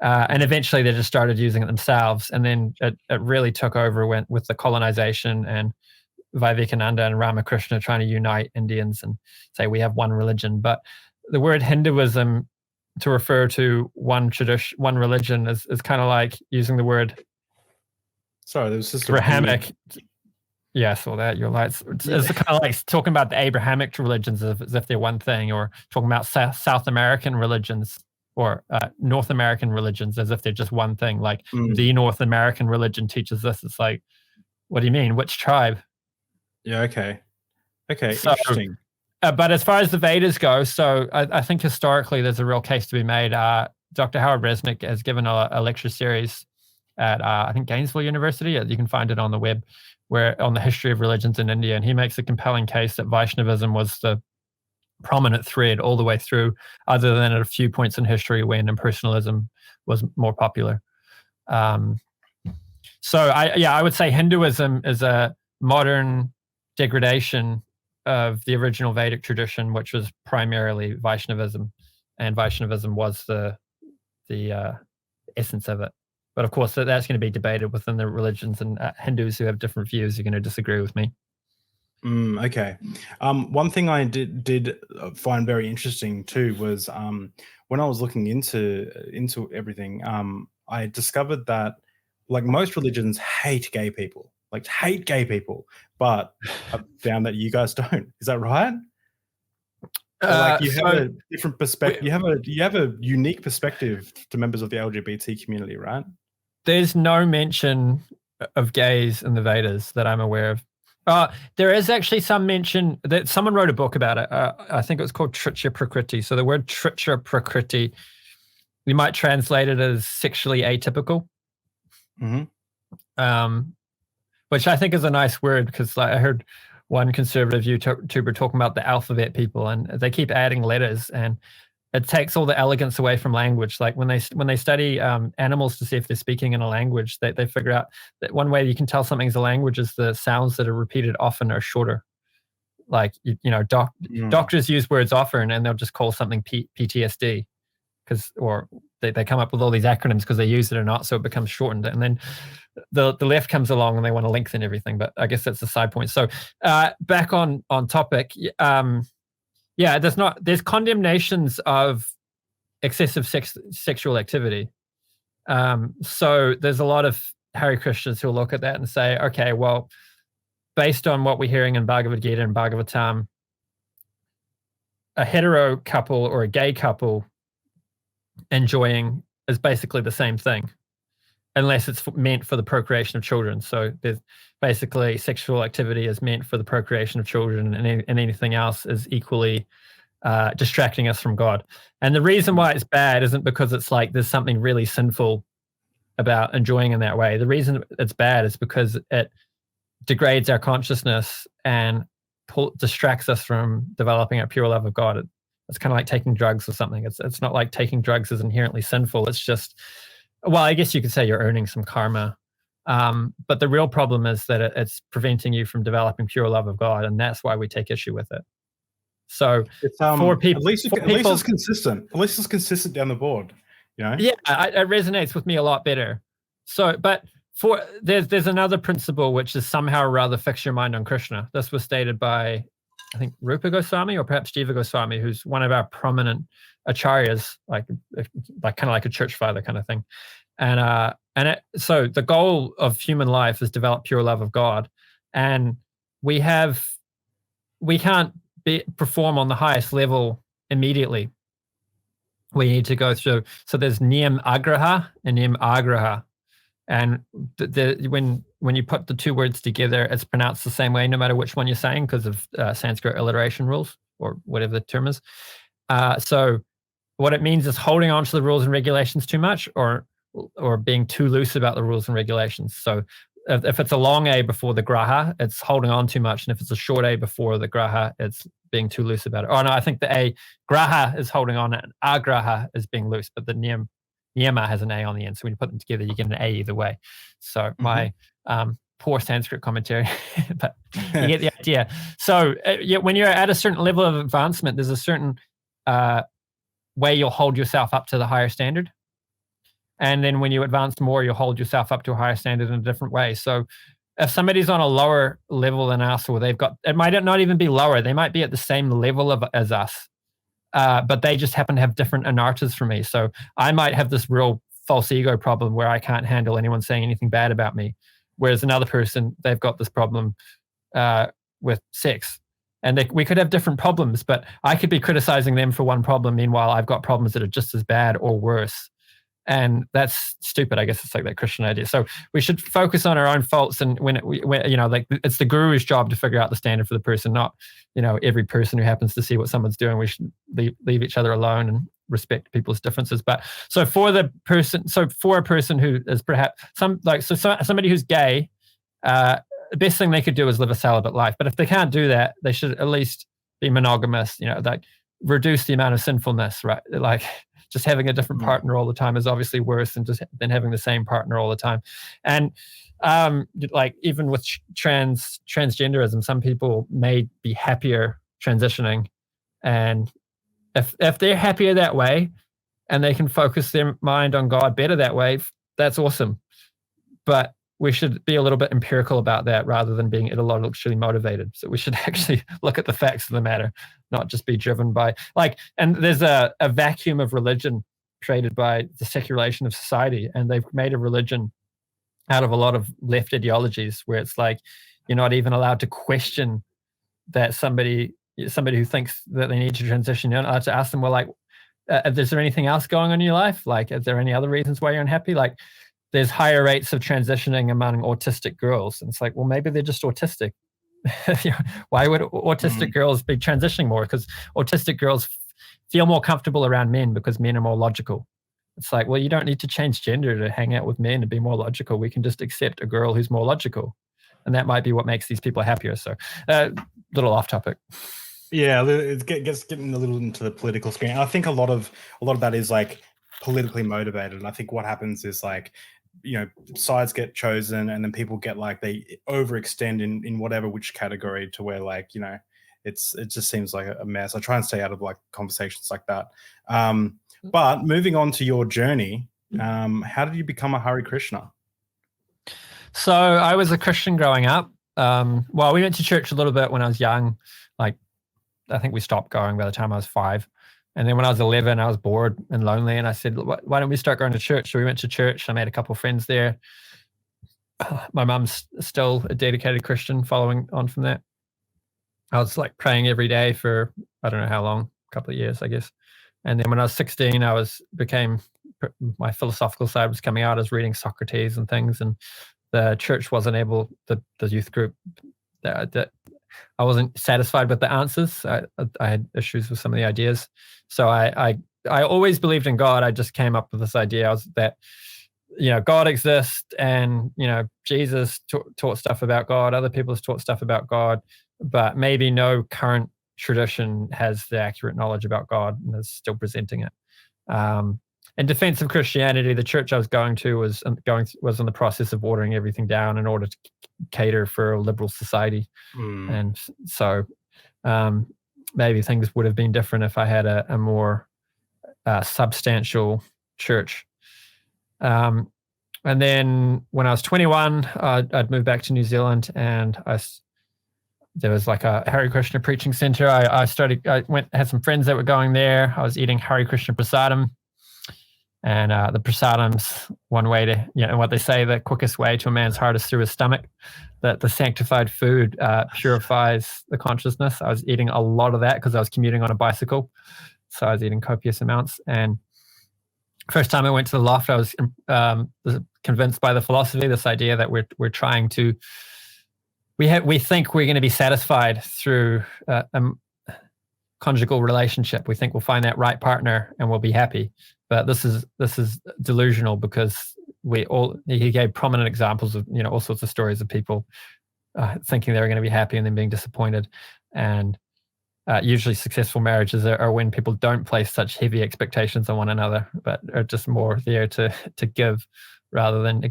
And eventually they just started using it themselves. And then it really took over with the colonization and Vivekananda and Ramakrishna trying to unite Indians and say we have one religion. But the word Hinduism to refer to one tradition, one religion is kind of like using the word Brahmic. Yeah, I saw that. You're like, it's Yeah. kind of like talking about the Abrahamic religions as if they're one thing, or talking about South American religions or North American religions as if they're just one thing. Like the North American religion teaches this. It's like, what do you mean? Which tribe? Yeah. Okay. Okay. So, Interesting. but as far as the Vedas go, so I think historically there's a real case to be made. Dr. Howard Resnick has given a lecture series at I think Gainesville University. You can find it on the web, where on the history of religions in India, and he makes a compelling case that Vaishnavism was the prominent thread all the way through, other than at a few points in history when impersonalism was more popular. So I would say Hinduism is a modern degradation of the original Vedic tradition, which was primarily Vaishnavism, and Vaishnavism was the essence of it. But of course, that's going to be debated within the religions, and Hindus who have different views are going to disagree with me. Okay. One thing I did find very interesting too was when I was looking into everything, I discovered that like most religions hate gay people, but I found that you guys don't. Is that right? Like you have a different perspective. You have a unique perspective to members of the LGBT community, right? There's no mention of gays in the Vedas that I'm aware of. There is actually some mention that someone wrote a book about it. I think it was called Tritsha Prakriti. So the word Tritsha Prakriti, you might translate it as sexually atypical. Which I think is a nice word, because like I heard one conservative YouTuber talking about the alphabet people, and they keep adding letters, and it takes all the elegance away from language. Like when they study animals to see if they're speaking in a language, they figure out that one way you can tell something's a language is the sounds that are repeated often are shorter. Like doctors use words often, and they'll just call something PTSD, or they come up with all these acronyms because they use it or not, so it becomes shortened. And then the left comes along and they want to lengthen everything. But I guess that's a side point. So back on topic. There's condemnations of excessive sexual activity. So there's a lot of Hare Krishnas who'll look at that and say, okay, well, based on what we're hearing in Bhagavad Gita and Bhagavatam, a hetero couple or a gay couple enjoying is basically the same thing, unless it's meant for the procreation of children. So there's basically sexual activity is meant for the procreation of children, and anything else is equally distracting us from God. And the reason why it's bad isn't because it's like there's something really sinful about enjoying in that way. The reason it's bad is because it degrades our consciousness and distracts us from developing a pure love of God. It's kind of like taking drugs or something. It's not like taking drugs is inherently sinful. It's just, well, I guess you could say you're earning some karma. But the real problem is that it's preventing you from developing pure love of God, and that's why we take issue with it. So it's, for people, at least it's consistent. At least it's consistent down the board. Yeah, it resonates with me a lot better. So, but there's another principle, which is somehow or rather fix your mind on Krishna. This was stated by, I think, Rupa Goswami or perhaps Jiva Goswami, who's one of our prominent acharyas, like kind of like a church father kind of thing. So the goal of human life is develop pure love of God, and we can't perform on the highest level immediately. We need to go through. So there's niyam agraha and niyam agraha, and when you put the two words together, it's pronounced the same way no matter which one you're saying, because of Sanskrit alliteration rules or whatever the term is. So what it means is holding on to the rules and regulations too much, or being too loose about the rules and regulations. So if it's a long A before the graha, it's holding on too much. And if it's a short A before the graha, it's being too loose about it. Oh no, I think the graha is holding on and agraha is being loose, but the niyama has an A on the end. So when you put them together, you get an A either way. So my poor Sanskrit commentary, but you get the idea. So when you're at a certain level of advancement, there's a certain way you'll hold yourself up to the higher standard. And then when you advance more, you'll hold yourself up to a higher standard in a different way. So if somebody's on a lower level than us, or it might not even be lower, they might be at the same level as us, but they just happen to have different anarthas from me. So I might have this real false ego problem where I can't handle anyone saying anything bad about me. Whereas another person, they've got this problem with sex. And we could have different problems, but I could be criticizing them for one problem. Meanwhile, I've got problems that are just as bad or worse. And that's stupid. I guess it's like that Christian idea. So we should focus on our own faults. And when like it's the guru's job to figure out the standard for the person, not, every person who happens to see what someone's doing. We should leave each other alone and respect people's differences. But for a person who is perhaps somebody who's gay, the best thing they could do is live a celibate life. But if they can't do that, they should at least be monogamous, like reduce the amount of sinfulness, right? Like just having a different partner all the time is obviously worse than having the same partner all the time. And like even with transgenderism, some people may be happier transitioning. And if they're happier that way and they can focus their mind on God better that way, that's awesome. But we should be a little bit empirical about that rather than being ideologically motivated. So we should actually look at the facts of the matter, not just be driven by and there's a vacuum of religion created by the secularization of society. And they've made a religion out of a lot of left ideologies where it's like, you're not even allowed to question that somebody who thinks that they need to transition. You're not allowed to ask them, well, is there anything else going on in your life? Like, is there any other reasons why you're unhappy? Like, there's higher rates of transitioning among autistic girls. And it's like, well, maybe they're just autistic. Why would autistic girls be transitioning more? Because autistic girls feel more comfortable around men because men are more logical. It's like, well, you don't need to change gender to hang out with men and be more logical. We can just accept a girl who's more logical. And that might be what makes these people happier. So little off topic. Yeah, it gets getting a little into the political screen. I think a lot of that is like politically motivated. And I think what happens is like, sides get chosen and then people get like, they overextend in whatever which category to where like, it just seems like a mess. I try and stay out of like conversations like that. But moving on to your journey, how did you become a Hare Krishna? So I was a Christian growing up. Well, we went to church a little bit when I was young. Like, I think we stopped going by the time I was 5. And then when I was 11, I was bored and lonely. And I said, why don't we start going to church? So we went to church. I made a couple of friends there. My mum's still a dedicated Christian following on from that. I was like praying every day for, I don't know how long, a couple of years, I guess. And then when I was 16, my philosophical side was coming out. I was reading Socrates and things. And the church wasn't able, the youth group, that I wasn't satisfied with the answers. I had issues with some of the ideas. So I always believed in God. I just came up with this idea that, God exists and, Jesus taught stuff about God. Other people have taught stuff about God, but maybe no current tradition has the accurate knowledge about God and is still presenting it. In defense of Christianity, the church I was going to was in the process of watering everything down in order to cater for a liberal society. And so maybe things would have been different if I had a more substantial church. And then when I was 21, I'd moved back to New Zealand, and there was like a Hare Krishna preaching center. I had some friends that were going there. I was eating Hare Krishna prasadam. And the prasadam's one way to, what they say, the quickest way to a man's heart is through his stomach. That the sanctified food purifies the consciousness. I was eating a lot of that because I was commuting on a bicycle. So I was eating copious amounts. And first time I went to the loft, I was convinced by the philosophy, this idea that we're trying to, we think we're going to be satisfied through a conjugal relationship. We think we'll find that right partner and we'll be happy. But this is delusional because he gave prominent examples of all sorts of stories of people thinking they were going to be happy and then being disappointed. And usually successful marriages are when people don't place such heavy expectations on one another, but are just more there to give rather than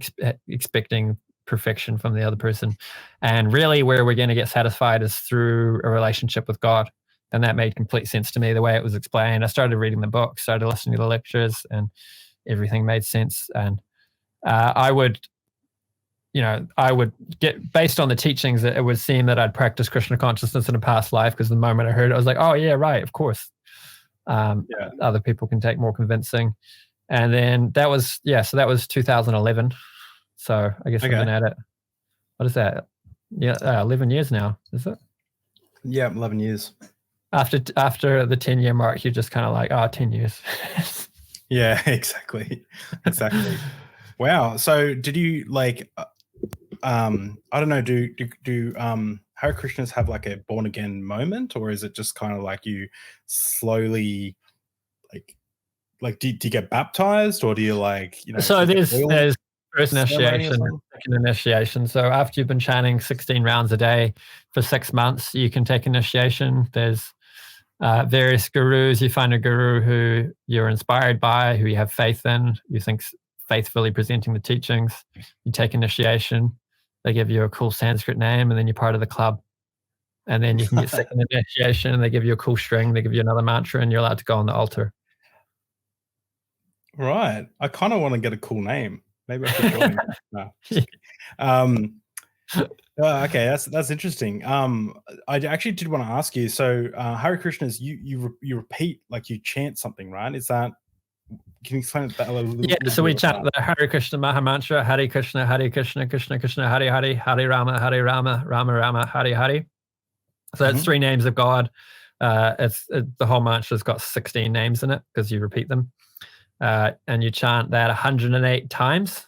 expecting perfection from the other person. And really where we're going to get satisfied is through a relationship with God. And that made complete sense to me, the way it was explained. I started reading the book, started listening to the lectures, and everything made sense. And I would get, based on the teachings, it would seem that I'd practiced Krishna consciousness in a past life, because the moment I heard it, I was like, oh, yeah, right, of course. Other people can take more convincing. And then that was 2011. So I guess I've been at it. What is that? Yeah, 11 years now, is it? Yeah, 11 years. After the 10-year mark, you're just kind of like, 10 years. Yeah, exactly. Wow. So did you like, I don't know, do Hare Krishnas have like a born again moment, or is it just kind of like you slowly like do you get baptized, or do you like, So is it oil there's first ceremony or initiation, something? second initiation. So after you've been chanting 16 rounds a day for 6 months, you can take initiation. There's various gurus. You find a guru who you're inspired by, who you have faith in, you think's faithfully presenting the teachings. You take initiation. They give you a cool Sanskrit name, and then you're part of the club. And then you can get second initiation, and they give you a cool string. They give you another mantra, and you're allowed to go on the altar. Right. I kind of want to get a cool name. Maybe I should join. No. Okay, that's interesting. I actually did want to ask you. So, Hare Krishnas, you repeat, like you chant something, right? Is that? Can you explain that a little? Yeah. So we bit chant the Hare Krishna Maha Mantra: Hare Krishna, Krishna Krishna, Hare Hare, Hare Rama, Rama Rama, Hare Hare. So it's 3 names of God. The whole mantra's got 16 names in it because you repeat them, and you chant that 108 times.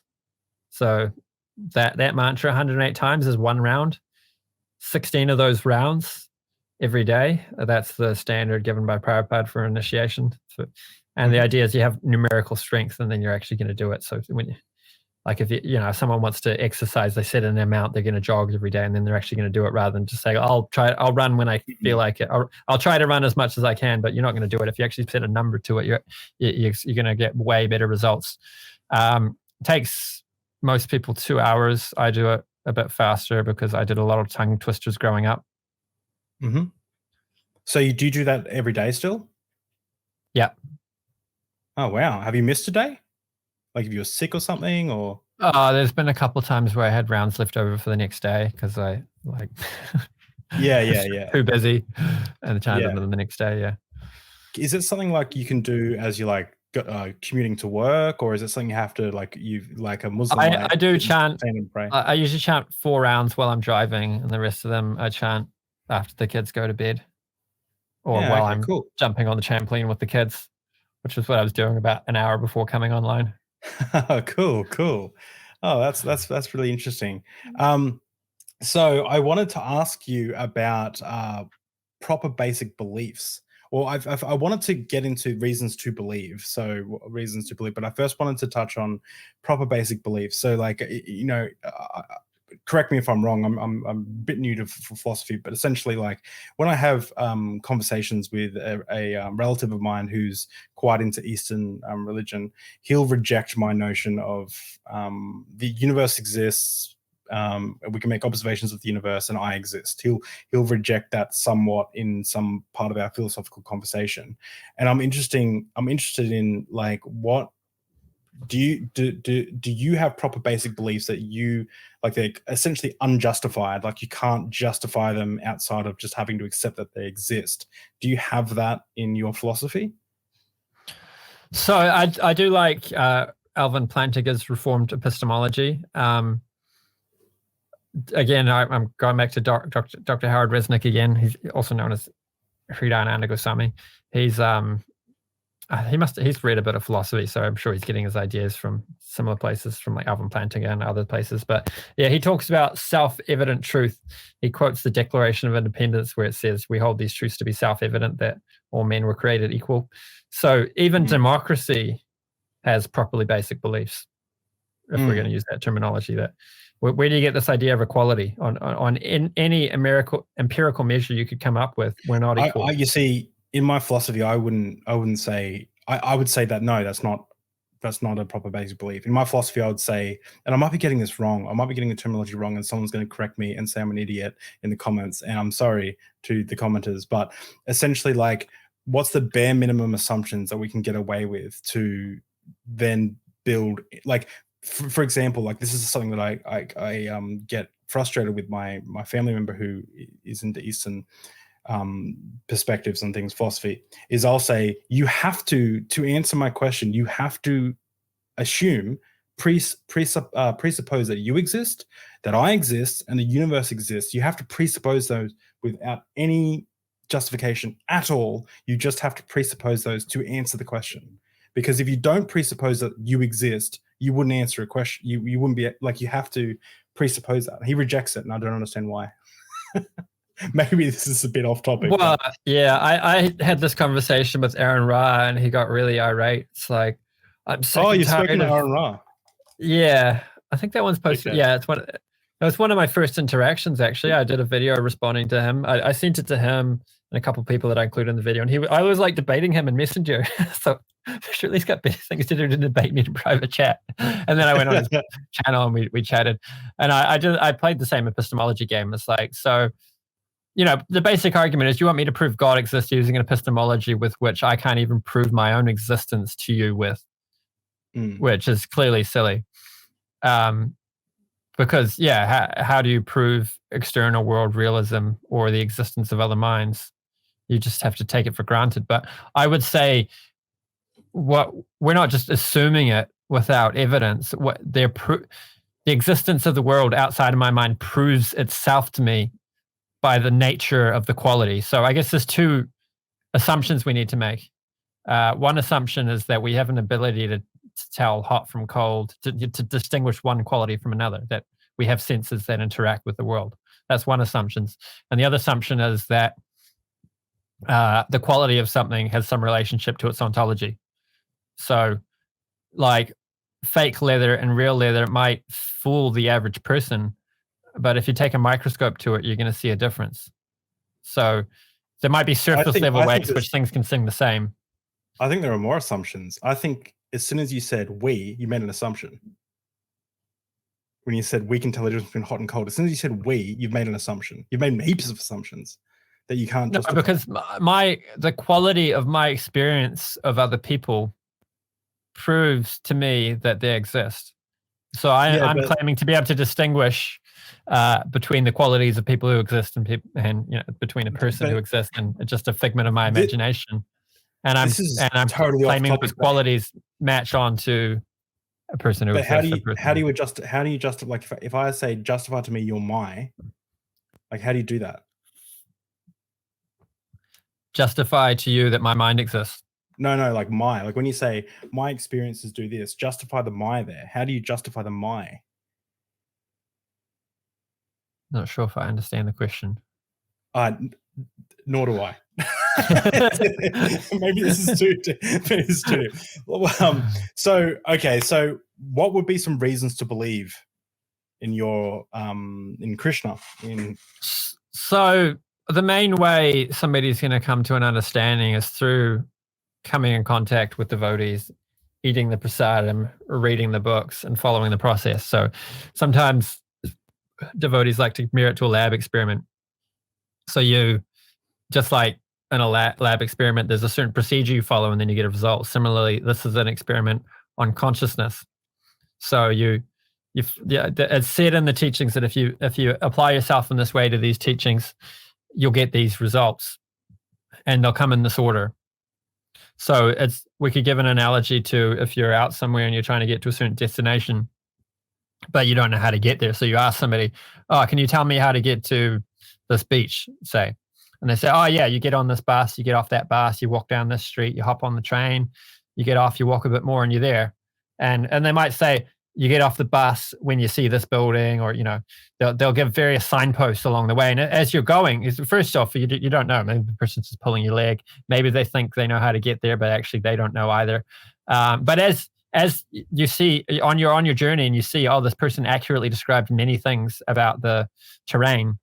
So that mantra 108 times is 1 round. 16 of those rounds every day. That's the standard given by Prabhupada for initiation. And the idea is you have numerical strength, and then you're actually going to do it. So when if someone wants to exercise, they set an amount, they're going to jog every day, and then they're actually going to do it rather than just say, I'll run when I feel like it. I'll try to run as much as I can, but you're not going to do it. If you actually set a number to it, you're going to get way better results. It takes most people 2 hours. I do it a bit faster because I did a lot of tongue twisters growing up. Mm-hmm. So do you do that every day still? Yeah. Oh, wow. Have you missed a day? Like if you were sick or something, or? There's been a couple of times where I had rounds left over for the next day because I Yeah. too busy, and chanted them the next day. Yeah. Is it something like you can do as you like commuting to work, or is it something you have to like a Muslim? I do chant. And pray? I usually chant 4 rounds while I'm driving, and the rest of them I chant after the kids go to bed, or while I'm jumping on the trampoline with the kids, which is what I was doing about an hour before coming online. Cool. Oh, that's really interesting. So I wanted to ask you about proper basic beliefs. Well, I wanted to get into reasons to believe. So reasons to believe, but I first wanted to touch on proper basic beliefs. So like, correct me if I'm wrong. I'm a bit new to philosophy, but essentially, like when I have conversations with a relative of mine who's quite into Eastern religion, he'll reject my notion of the universe exists. We can make observations of the universe and I exist. He'll reject that somewhat in some part of our philosophical conversation. And I'm interested in like, what do you have proper basic beliefs that you like, they're essentially unjustified, like you can't justify them outside of just having to accept that they exist? Do you have that in your philosophy? So I do like Alvin Plantinga's Reformed epistemology. Again, I'm going back to Dr. Howard Resnick again. He's also known as Hridayananda Goswami. He's read a bit of philosophy, so I'm sure he's getting his ideas from similar places, from like Alvin Plantinga and other places. But yeah, he talks about self-evident truth. He quotes the Declaration of Independence, where it says, "We hold these truths to be self-evident, that all men were created equal." So even democracy has properly basic beliefs, if we're going to use that terminology. That where do you get this idea of equality in any empirical measure you could come up with? We're not equal. You see, in my philosophy, I wouldn't say. I would say that no, that's not a proper basic belief. In my philosophy, I would say, and I might be getting this wrong. I might be getting the terminology wrong, and someone's going to correct me and say I'm an idiot in the comments. And I'm sorry to the commenters, but essentially, like, what's the bare minimum assumptions that we can get away with to then build, like, for example, like this is something that I get frustrated with my family member who is into Eastern perspectives on things, philosophy, is I'll say, you have to answer my question, you have to assume presuppose that you exist, that I exist, and the universe exists. You have to presuppose those without any justification at all. You just have to presuppose those to answer the question. Because if you don't presuppose that you exist, you wouldn't answer a question. You wouldn't be like, you have to presuppose that. He rejects it, and I don't understand why. Maybe this is a bit off topic. Well, yeah, I had this conversation with Aaron Ra, and he got really irate. It's like, I'm sick and you've tired spoken to of- Aaron Ra. Yeah, I think that one's posted. Okay. Yeah, it was one of my first interactions, actually. I did a video responding to him. I sent it to him and a couple of people that I included in the video, and I was like debating him in Messenger. So sure, at least got better things to do than debate me in private chat. And then I went on his channel and we chatted. And I played the same epistemology game. It's like, so, you know, the basic argument is, you want me to prove God exists using an epistemology with which I can't even prove my own existence to you with, which is clearly silly. Because, yeah, how do you prove external world realism or the existence of other minds? You just have to take it for granted. But I would say, we're not just assuming it without evidence. The existence of the world outside of my mind proves itself to me by the nature of the quality. So I guess there's two assumptions we need to make. One assumption is that we have an ability to tell hot from cold, to distinguish one quality from another, that we have senses that interact with the world. That's one assumption. And the other assumption is that the quality of something has some relationship to its ontology. So, like, fake leather and real leather might fool the average person, but if you take a microscope to it, you're going to see a difference. So there might be surface level ways which things can seem the same. I think there are more assumptions. I think as soon as you said "we," you made an assumption. When you said we can tell the difference between hot and cold, as soon as you said "we," you've made an assumption. You've made heaps of assumptions that you can't justify. No, because the quality of my experience of other people proves to me that they exist. So I'm claiming to be able to distinguish between the qualities of people who exist and you know, between a person who exists and just a figment of my imagination. And I'm totally claiming those qualities match on to a person who exists. How do you justify? Like, if I say justify to me, you're my, like, how do you do that? Justify to you that my mind exists. No, like my, like when you say my experiences do this, justify the my there. How do you justify the my? Not sure if I understand the question. Nor do I. Maybe this is too. So what would be some reasons to believe in your in Krishna? So the main way somebody's going to come to an understanding is through coming in contact with devotees, eating the prasadam, reading the books, and following the process. So sometimes devotees like to compare it to a lab experiment. So you, just like in a lab experiment, there's a certain procedure you follow and then you get a result. Similarly, this is an experiment on consciousness. So it's said in the teachings that if you apply yourself in this way to these teachings, you'll get these results, and they'll come in this order. So we could give an analogy to if you're out somewhere and you're trying to get to a certain destination, but you don't know how to get there. So you ask somebody, "Oh, can you tell me how to get to this beach?" say, and they say, "Oh yeah, you get on this bus, you get off that bus, you walk down this street, you hop on the train, you get off, you walk a bit more, and you're there." And they might say, "You get off the bus when you see this building," or, you know, they'll give various signposts along the way. And as you're going, first off, you don't know. Maybe the person's just pulling your leg. Maybe they think they know how to get there, but actually they don't know either. But as you see on your journey, and you see, oh, this person accurately described many things about the terrain,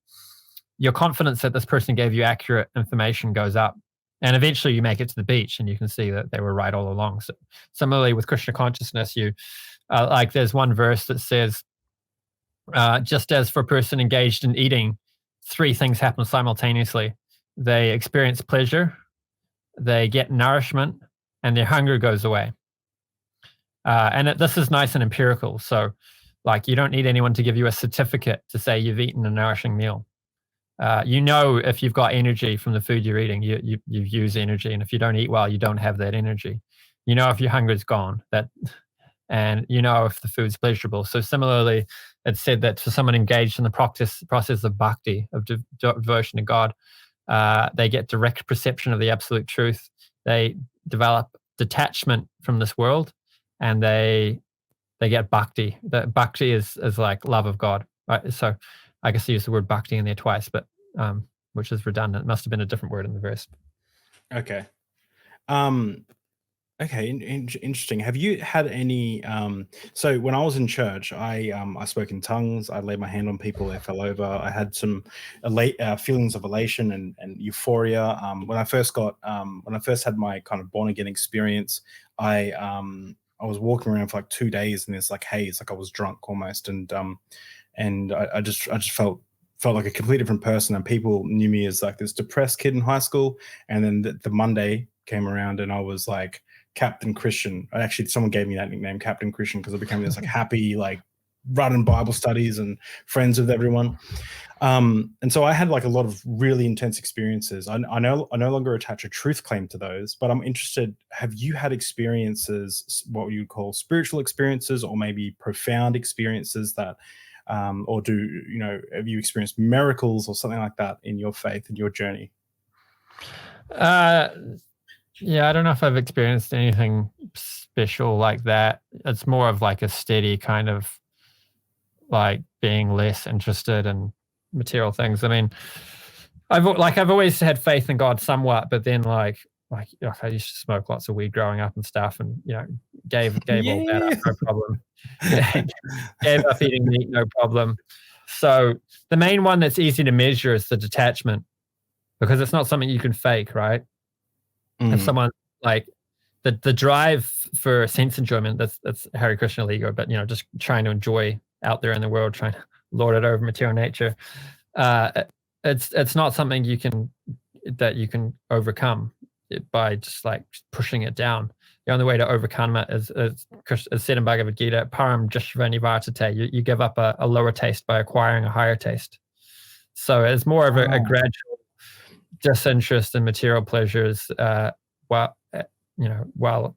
your confidence that this person gave you accurate information goes up. And eventually you make it to the beach and you can see that they were right all along. So similarly with Krishna consciousness, like there's one verse that says, just as for a person engaged in eating, three things happen simultaneously. They experience pleasure, they get nourishment, and their hunger goes away. And this is nice and empirical. So like, you don't need anyone to give you a certificate to say you've eaten a nourishing meal. You know, if you've got energy from the food you're eating, you've used energy. And if you don't eat well, you don't have that energy. You know, if your hunger is gone, and you know if the food's pleasurable. So similarly, it's said that for someone engaged in the process of bhakti, of devotion to God, they get direct perception of the absolute truth. They develop detachment from this world, and they get bhakti. That bhakti is like love of God, right? So I guess I used the word bhakti in there twice, but which is redundant. It must have been a different word in the verse. Okay. Okay, interesting. Have you had any? So when I was in church, I spoke in tongues. I laid my hand on people; they fell over. I had some feelings of elation and euphoria. When I first had my kind of born again experience, I was walking around for like 2 days, and it's like haze, like I was drunk almost, and I just felt like a completely different person, and people knew me as like this depressed kid in high school. And then the Monday came around, and I was like Captain Christian. Actually, someone gave me that nickname, Captain Christian, because I became this like happy, like running Bible studies and friends with everyone. And so I had like a lot of really intense experiences. I no longer attach a truth claim to those, but I'm interested, have you had experiences, what you would call spiritual experiences, or maybe profound experiences that, or have you experienced miracles or something like that in your faith, in your journey? Yeah, I don't know if I've experienced anything special like that. It's more of like a steady kind of like being less interested in material things. I mean, I've always had faith in God somewhat, but then like I used to smoke lots of weed growing up and stuff, and gave all that up, no problem. Gave up eating meat, no problem. So the main one that's easy to measure is the detachment, because it's not something you can fake, right? If someone like the drive for sense enjoyment, that's Hare Krishna ego, but just trying to enjoy out there in the world, trying to lord it over material nature. It's not something you can overcome by just like pushing it down. The only way to overcome it is said in Bhagavad Gita, param jashrani vartate. You give up a lower taste by acquiring a higher taste. So it's more of a gradual disinterest in material pleasures, while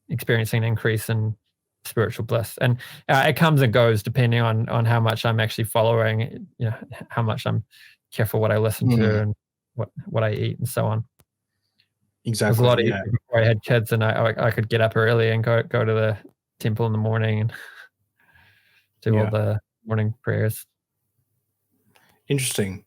experiencing an increase in spiritual bliss. And it comes and goes depending on how much I'm actually following, how much I'm careful what I listen to and what I eat and so on. Exactly. It was a lot easier before I had kids, and I could get up early and go to the temple in the morning and do all the morning prayers. Interesting.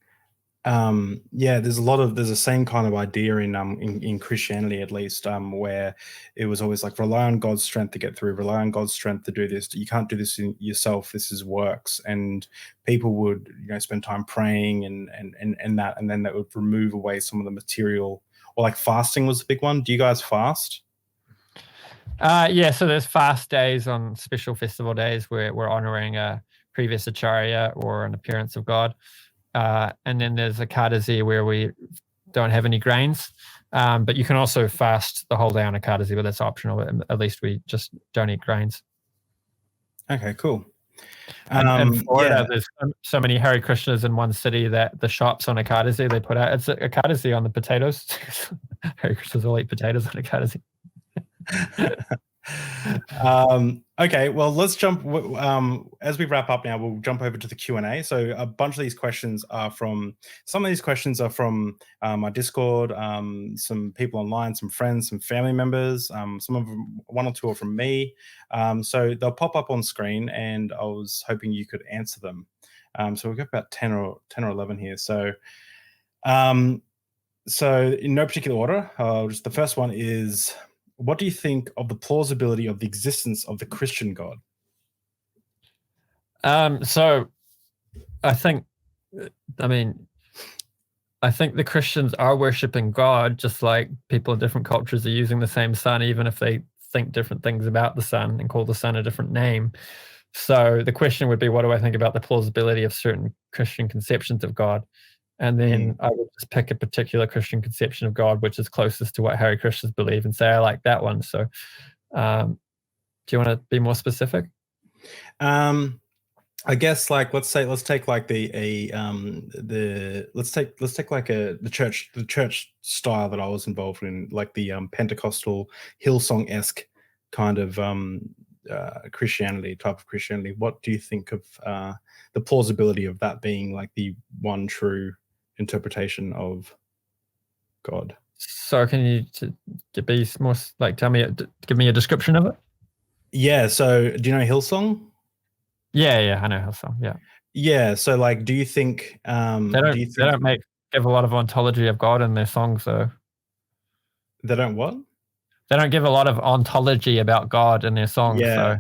There's the same kind of idea in Christianity, at least, where it was always like rely on God's strength to get through, rely on God's strength to do this. You can't do this yourself. This is works. And people would spend time praying and that, and then that would remove away some of the material. Or like fasting was a big one. Do you guys fast? So there's fast days on special festival days where we're honoring a previous acharya or an appearance of God. And then there's a Ekadasi where we don't have any grains. But you can also fast the whole day on Ekadasi, but that's optional. At least we just don't eat grains. Okay, cool. And in Florida, there's so many Hare Krishnas in one city that the shops on Ekadasi, they put out, it's Ekadasi on the potatoes. Hare Krishnas will eat potatoes on Ekadasi. Okay, well, let's jump as we wrap up now, we'll jump over to the Q&A. So a bunch of these questions are from my Discord, some people online, some friends, some family members, some of them, one or two are from me. So they'll pop up on screen, and I was hoping you could answer them. So we've got about 10 or 11 here. So in no particular order, just the first one is, what do you think of the plausibility of the existence of the Christian God? So I think the Christians are worshiping God, just like people in different cultures are using the same sun, even if they think different things about the sun and call the sun a different name. So the question would be, what do I think about the plausibility of certain Christian conceptions of God? And then I would just pick a particular Christian conception of God, which is closest to what Hare Krishnas believe, and say, I like that one. So do you want to be more specific? I guess let's take like the church style that I was involved in, like the Pentecostal Hillsong-esque kind of Christianity, type of Christianity, what do you think of the plausibility of that being like the one true interpretation of God? So can you be more like give me a description of it? Yeah. So do you know Hillsong? Yeah, I know Hillsong. Yeah. Yeah. So like, do you think They don't give a lot of ontology of God in their songs, though. They don't what? They don't give a lot of ontology about God in their songs. Yeah. So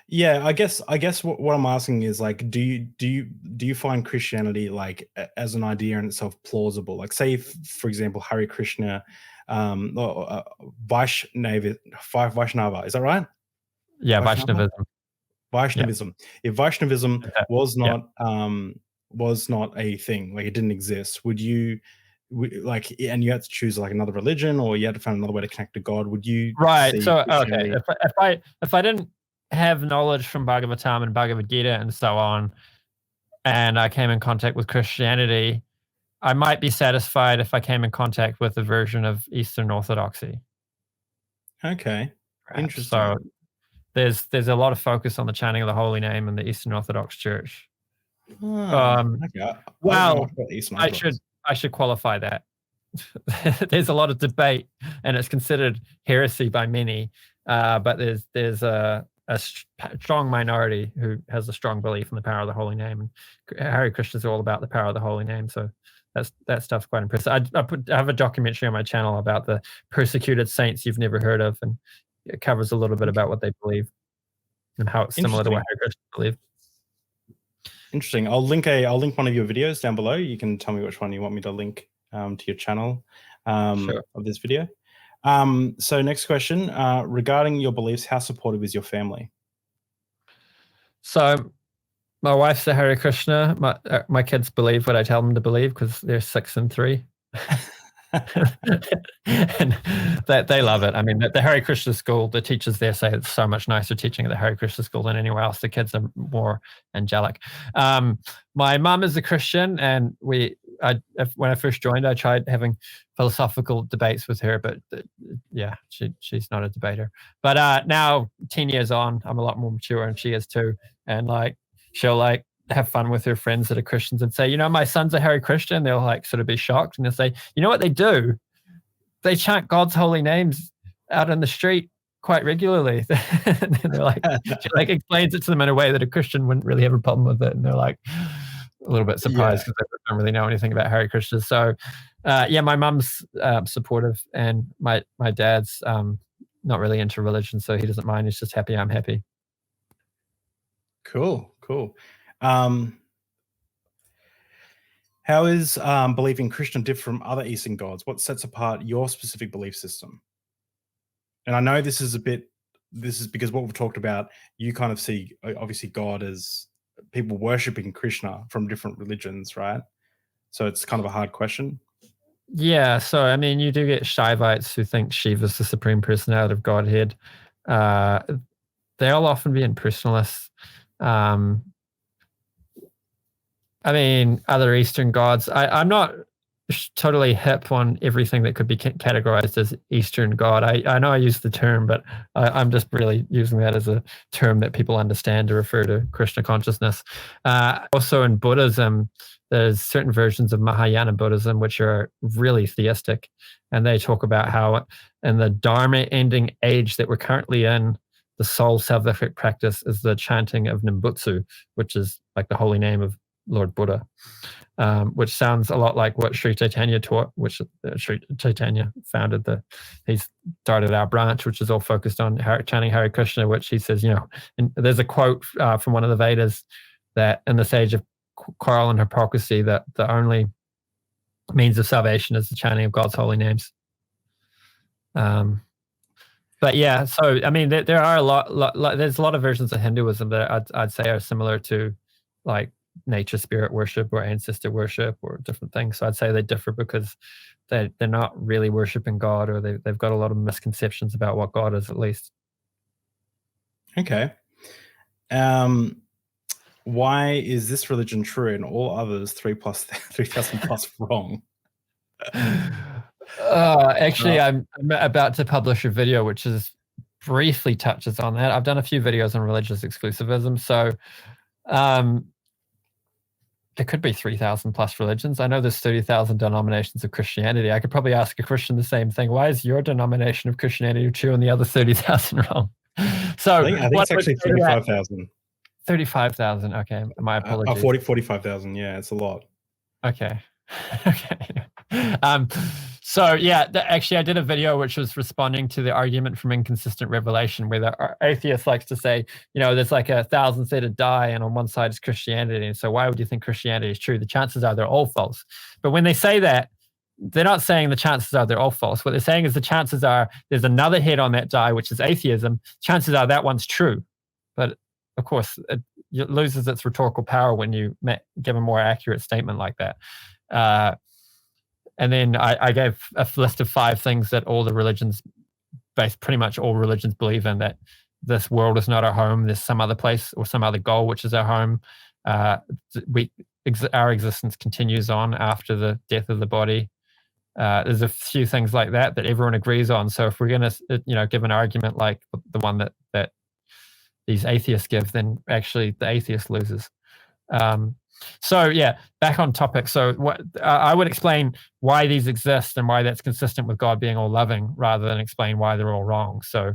Yeah, I guess what I'm asking is like, do you find Christianity like as an idea in itself plausible? Like, say, for example, Hare Krishna, Vaishnava, is that right? yeah, Vaishnava? Vaishnavism. If Vaishnavism was Yeah. not a thing, like it didn't exist, would you like, and you had to choose like another religion, or you had to find another way to connect to God, would you Right. see So Christianity? okay, if I didn't have knowledge from Bhagavatam and Bhagavad Gita and so on, and I came in contact with Christianity, I might be satisfied if I came in contact with a version of Eastern Orthodoxy. Okay, Perhaps. interesting. So there's a lot of focus on the chanting of the holy name in the Eastern Orthodox Church. Okay. Well, I should qualify that. There's a lot of debate, and it's considered heresy by many. But there's a strong minority who has a strong belief in the power of the holy name. And Hare Krishna is all about the power of the holy name. So that stuff's quite impressive. I have a documentary on my channel about the persecuted saints you've never heard of, and it covers a little bit about what they believe and how it's similar to what Hare Krishna believed. Interesting. I'll link one of your videos down below. You can tell me which one you want me to link to your channel Sure. of this video. So next question, regarding your beliefs, how supportive is your family? So my wife's a Hare Krishna. My kids believe what I tell them to believe because they're 6 and 3. And they love it. I mean, the Hare Krishna school, the teachers there say it's so much nicer teaching at the Hare Krishna school than anywhere else. The kids are more angelic. My mom is a Christian, and when I first joined, I tried having philosophical debates with her, but yeah, she's not a debater. But now, 10 years on, I'm a lot more mature, and she is too. And like, she'll like have fun with her friends that are Christians and say, my son's a Hare Krishna. They'll like sort of be shocked, and they'll say, you know what they do? They chant God's holy names out in the street quite regularly. And they're like, she like explains it to them in a way that a Christian wouldn't really have a problem with it. And they're like a little bit surprised because they don't really know anything about Hare Krishna. So yeah, my mum's supportive, and my dad's not really into religion, so he doesn't mind. He's just happy I'm happy. Cool. How is believing Krishna different from other Eastern gods? What sets apart your specific belief system? And I know this is because what we've talked about, you kind of see obviously God as people worshipping Krishna from different religions, right? So it's kind of a hard question. Yeah. So I mean, you do get Shaivites who think Shiva's the supreme personality of Godhead. They'll often be impersonalists. I mean, other Eastern gods. I'm not totally hip on everything that could be categorized as Eastern god. I know I use the term, but I'm just really using that as a term that people understand to refer to Krishna consciousness. Also in Buddhism, there's certain versions of Mahayana Buddhism which are really theistic, and they talk about how in the Dharma ending age that we're currently in, the sole salvific practice is the chanting of Nimbutsu, which is like the holy name of Lord Buddha, which sounds a lot like what Sri Chaitanya taught, which Sri Chaitanya founded he started our branch, which is all focused on chanting Hare Krishna, which he says, and there's a quote from one of the Vedas that in this age of quarrel and hypocrisy, that the only means of salvation is the chanting of God's holy names. But yeah, so I mean, there are there's a lot of versions of Hinduism that I'd say are similar to like nature spirit worship or ancestor worship or different things. So I'd say they differ because they're not really worshiping God, or they've got a lot of misconceptions about what God is, at least. Okay. Why is this religion true and all others 3,000 plus wrong? Actually, I'm about to publish a video which is briefly touches on that. I've done a few videos on religious exclusivism. So there could be 3,000 plus religions. I know there's 30,000 denominations of Christianity. I could probably ask a Christian the same thing. Why is your denomination of Christianity true and the other 30,000 wrong? So I think it's actually 35,000. 35,000. Okay, my apologies. 45,000. Yeah, it's a lot. Okay. Okay. So yeah, actually I did a video which was responding to the argument from inconsistent revelation, where the atheist likes to say, there's like 1,000 said to die, and on one side is Christianity. And so why would you think Christianity is true? The chances are they're all false. But when they say that, they're not saying the chances are they're all false. What they're saying is the chances are there's another head on that die, which is atheism. Chances are that one's true. But of course, it loses its rhetorical power when you give a more accurate statement like that. And then I gave a list of 5 things that all the religions, pretty much all religions, believe in: that this world is not our home. There's some other place or some other goal which is our home. Our existence continues on after the death of the body. There's a few things like that everyone agrees on. So if we're going to, give an argument like the one that these atheists give, then actually the atheist loses. So yeah, back on topic. So what I would explain why these exist and why that's consistent with God being all loving, rather than explain why they're all wrong. So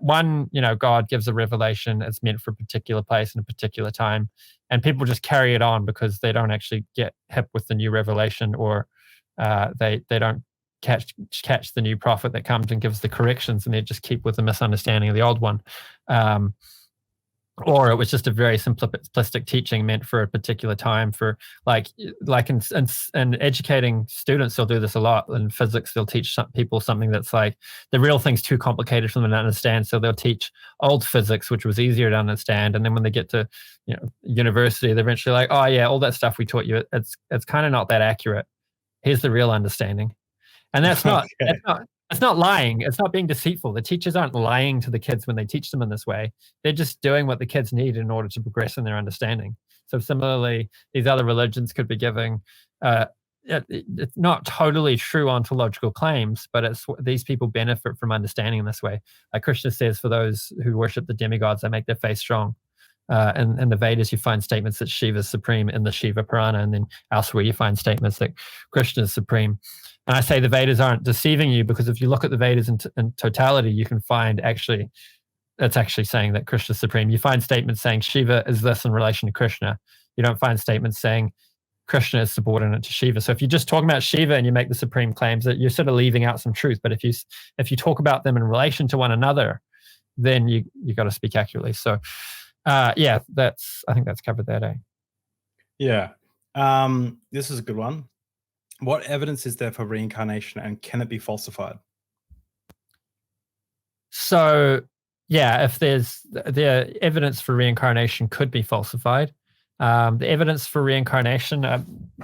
one, God gives a revelation. It's meant for a particular place and a particular time, and people just carry it on because they don't actually get hip with the new revelation, or they don't catch the new prophet that comes and gives the corrections, and they just keep with the misunderstanding of the old one. Or it was just a very simplistic teaching meant for a particular time. For like in educating students, they'll do this a lot. In physics, they'll teach people something that's like the real thing's too complicated for them to understand. So they'll teach old physics, which was easier to understand. And then when they get to university, they're eventually like, oh yeah, all that stuff we taught you, it's kind of not that accurate. Here's the real understanding. And that's not it's not lying. It's not being deceitful. The teachers aren't lying to the kids when they teach them in this way. They're just doing what the kids need in order to progress in their understanding. So similarly, these other religions could be giving, it's not totally true ontological claims, but these people benefit from understanding in this way. Like Krishna says, for those who worship the demigods, they make their faith strong. In the Vedas, you find statements that Shiva is supreme in the Shiva Purana, and then elsewhere you find statements that Krishna is supreme. And I say the Vedas aren't deceiving you, because if you look at the Vedas in totality, you can find that's actually saying that Krishna is supreme. You find statements saying Shiva is this in relation to Krishna. You don't find statements saying Krishna is subordinate to Shiva. So if you're just talking about Shiva and you make the supreme claims, that you're sort of leaving out some truth. But if you talk about them in relation to one another, then you got to speak accurately. So yeah, I think that's covered that, eh? Yeah. This is a good one. What evidence is there for reincarnation, and can it be falsified? So, yeah, if the evidence for reincarnation could be falsified. The evidence for reincarnation,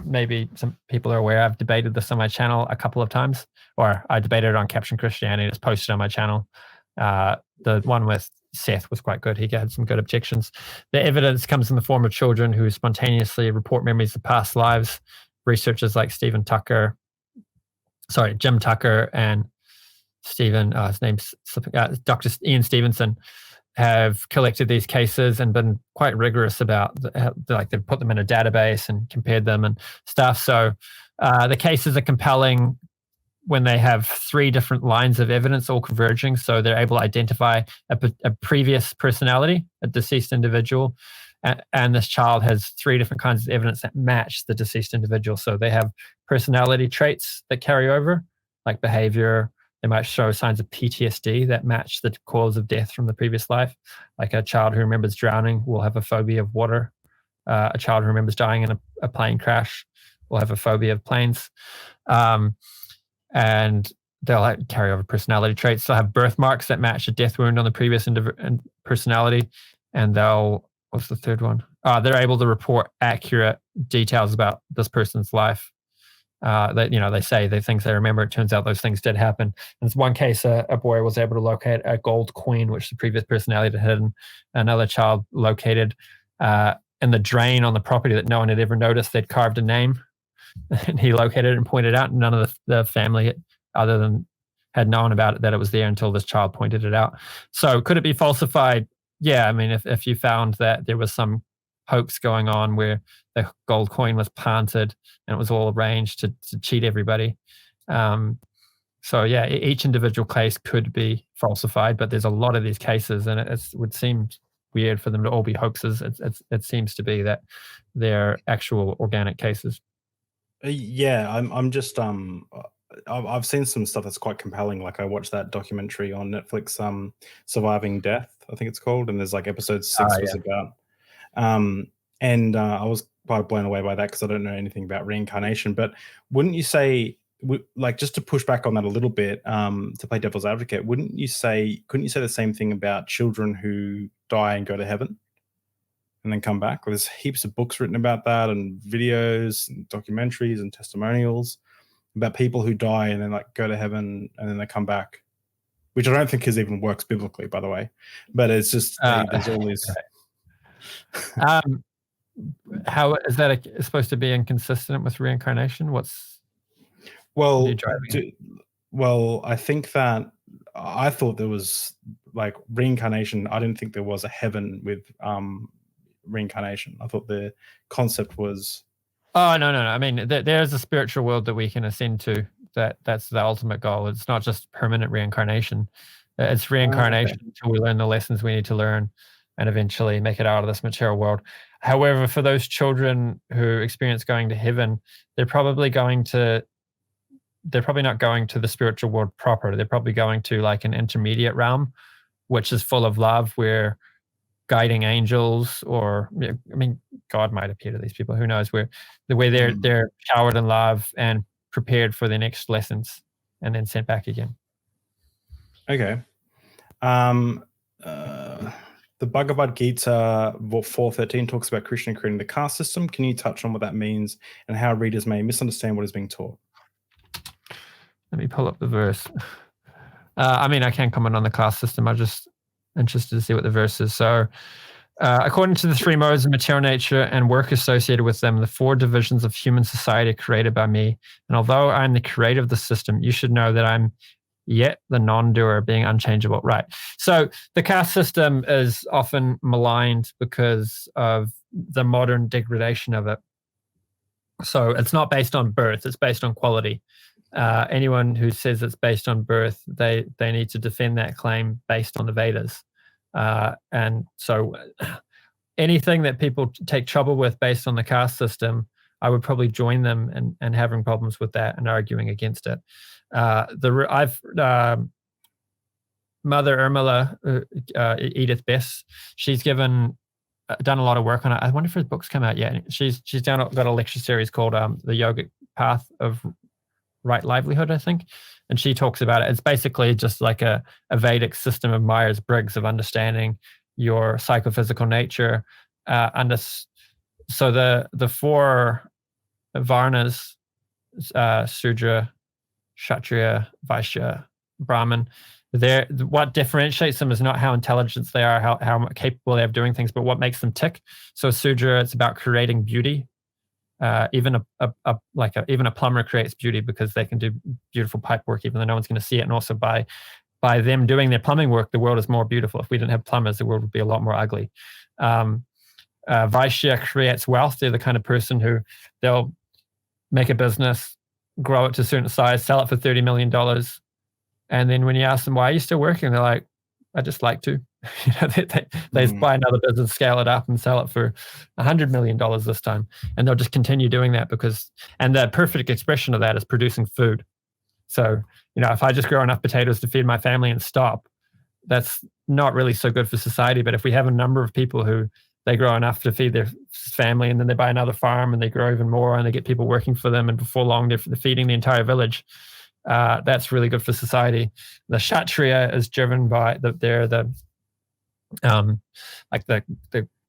maybe some people are aware, I've debated this on my channel a couple of times, or I debated it on Caption Christianity. It's posted on my channel. The one with Seth was quite good. He had some good objections. The evidence comes in the form of children who spontaneously report memories of past lives. Researchers like Jim Tucker, and his name's Dr. Ian Stevenson, have collected these cases and been quite rigorous about they've put them in a database and compared them and stuff. So the cases are compelling when they have 3 different lines of evidence all converging. So they're able to identify a previous personality, a deceased individual, and this child has 3 different kinds of evidence that match the deceased individual. So they have personality traits that carry over, like behavior. They might show signs of PTSD that match the cause of death from the previous life. Like a child who remembers drowning will have a phobia of water. A child who remembers dying in a plane crash will have a phobia of planes. And they'll carry over personality traits. They'll have birthmarks that match a death wound on the previous personality. And what's the third one? They're able to report accurate details about this person's life. They say the things they remember. It turns out those things did happen. In one case, a boy was able to locate a gold coin, which the previous personality had hidden. Another child located in the drain on the property that no one had ever noticed. They'd carved a name, and he located it and pointed out. None of the family, other than had known about it, that it was there until this child pointed it out. So could it be falsified? Yeah, I mean, if you found that there was some hoax going on where the gold coin was planted and it was all arranged to cheat everybody. So yeah, each individual case could be falsified, but there's a lot of these cases, and it would seem weird for them to all be hoaxes. It seems to be that they're actual organic cases. Yeah, I'm just I've seen some stuff that's quite compelling. Like I watched that documentary on Netflix, Surviving Death, I think it's called, and there's like episode 6 was about, and I was quite blown away by that because I don't know anything about reincarnation. But wouldn't you say, like, just to push back on that a little bit, to play devil's advocate, couldn't you say the same thing about children who die and go to heaven and then come back? Well, there's heaps of books written about that, and videos and documentaries and testimonials about people who die and then like go to heaven and then they come back, which I don't think even works biblically, by the way. But it's just there's all these. How is that supposed to be inconsistent with reincarnation? Well, I think that I thought there was like reincarnation. I didn't think there was a heaven with reincarnation. I thought the concept was. Oh, no. I mean, there's a spiritual world that we can ascend to. That's the ultimate goal. It's not just permanent reincarnation. It's reincarnation until we learn the lessons we need to learn and eventually make it out of this material world. However, for those children who experience going to heaven, they're probably not going to the spiritual world proper. They're probably going to like an intermediate realm, which is full of love, where guiding angels, or I mean, God might appear to these people. Who knows? Where they're showered in love and prepared for their next lessons, and then sent back again. Okay. The Bhagavad Gita 4.13 talks about Krishna creating the caste system. Can you touch on what that means and how readers may misunderstand what is being taught? Let me pull up the verse. I mean, I can't comment on the caste system. I'm just interested to see what the verse is. So, according to the 3 modes of material nature and work associated with them, the 4 divisions of human society are created by me. And although I'm the creator of the system, you should know that I'm yet the non-doer, being unchangeable. Right. So the caste system is often maligned because of the modern degradation of it. So it's not based on birth, it's based on quality. Anyone who says it's based on birth, they need to defend that claim based on the Vedas. And so anything that people take trouble with based on the caste system, I would probably join them and having problems with that and arguing against it. Mother Urmila, Edith Bess, she's done a lot of work on it. I wonder if her book's come out yet. She's got a lecture series called The Yogic Path of Right Livelihood, I think. And she talks about it. It's basically just like a Vedic system of Myers-Briggs of understanding your psychophysical nature. So the 4 Varnas, Sudra, Kshatriya, Vaishya, Brahmin, what differentiates them is not how intelligent they are, how capable they are of doing things, but what makes them tick. So Sudra, it's about creating beauty. Even a plumber creates beauty because they can do beautiful pipe work, even though no one's going to see it. And also by them doing their plumbing work, the world is more beautiful. If we didn't have plumbers, the world would be a lot more ugly. Vaishya creates wealth. They're the kind of person who they'll make a business, grow it to a certain size, sell it for $30 million. And then when you ask them, why are you still working? They're like, I just like to. They buy another business, scale it up, and sell it for $100 million this time. And they'll just continue doing that and the perfect expression of that is producing food. So, if I just grow enough potatoes to feed my family and stop, that's not really so good for society. But if we have a number of people who they grow enough to feed their family, and then they buy another farm and they grow even more and they get people working for them, and before long they're feeding the entire village, that's really good for society. The Kshatriya is driven by the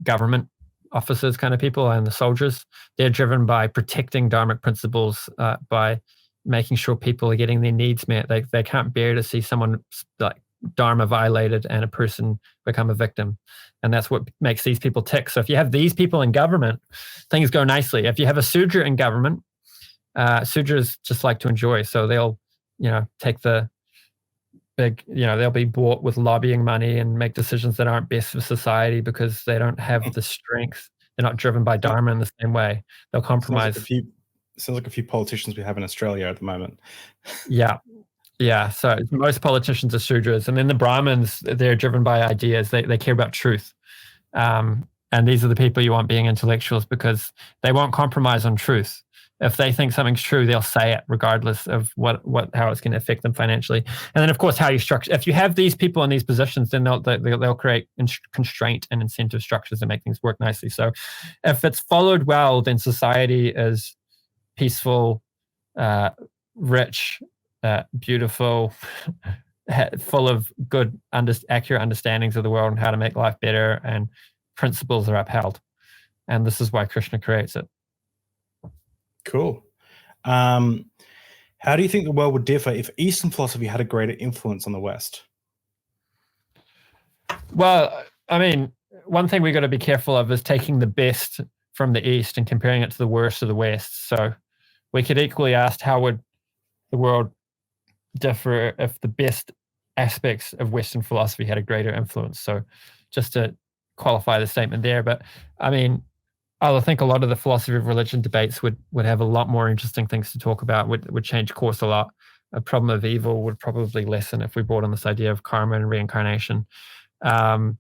government officers kind of people, and the soldiers. They're driven by protecting dharmic principles, by making sure people are getting their needs met. They can't bear to see someone like dharma violated and a person become a victim. And that's what makes these people tick. So if you have these people in government, things go nicely. If you have a Sudra in government, Sudras just like to enjoy. So they'll, take the big, they'll be bought with lobbying money and make decisions that aren't best for society because they don't have the strength. They're not driven by Dharma in the same way. They'll compromise. Sounds like a few politicians we have in Australia at the moment. Yeah. So most politicians are Sudras, and then the Brahmins, they're driven by ideas. They care about truth. And these are the people you want being intellectuals because they won't compromise on truth. If they think something's true, they'll say it regardless of how it's going to affect them financially. And then, of course, how you structure. If you have these people in these positions, then they'll create constraint and incentive structures that make things work nicely. So if it's followed well, then society is peaceful, rich, beautiful, full of good, accurate understandings of the world and how to make life better, and principles are upheld. And this is why Krishna creates it. Cool. How do you think the world would differ if Eastern philosophy had a greater influence on the West? Well, I mean, one thing we've got to be careful of is taking the best from the East and comparing it to the worst of the West. So we could equally ask, how would the world differ if the best aspects of Western philosophy had a greater influence? So just to qualify the statement there, but I mean, I think a lot of the philosophy of religion debates would have a lot more interesting things to talk about, would change course a lot. A problem of evil would probably lessen if we brought on this idea of karma and reincarnation. But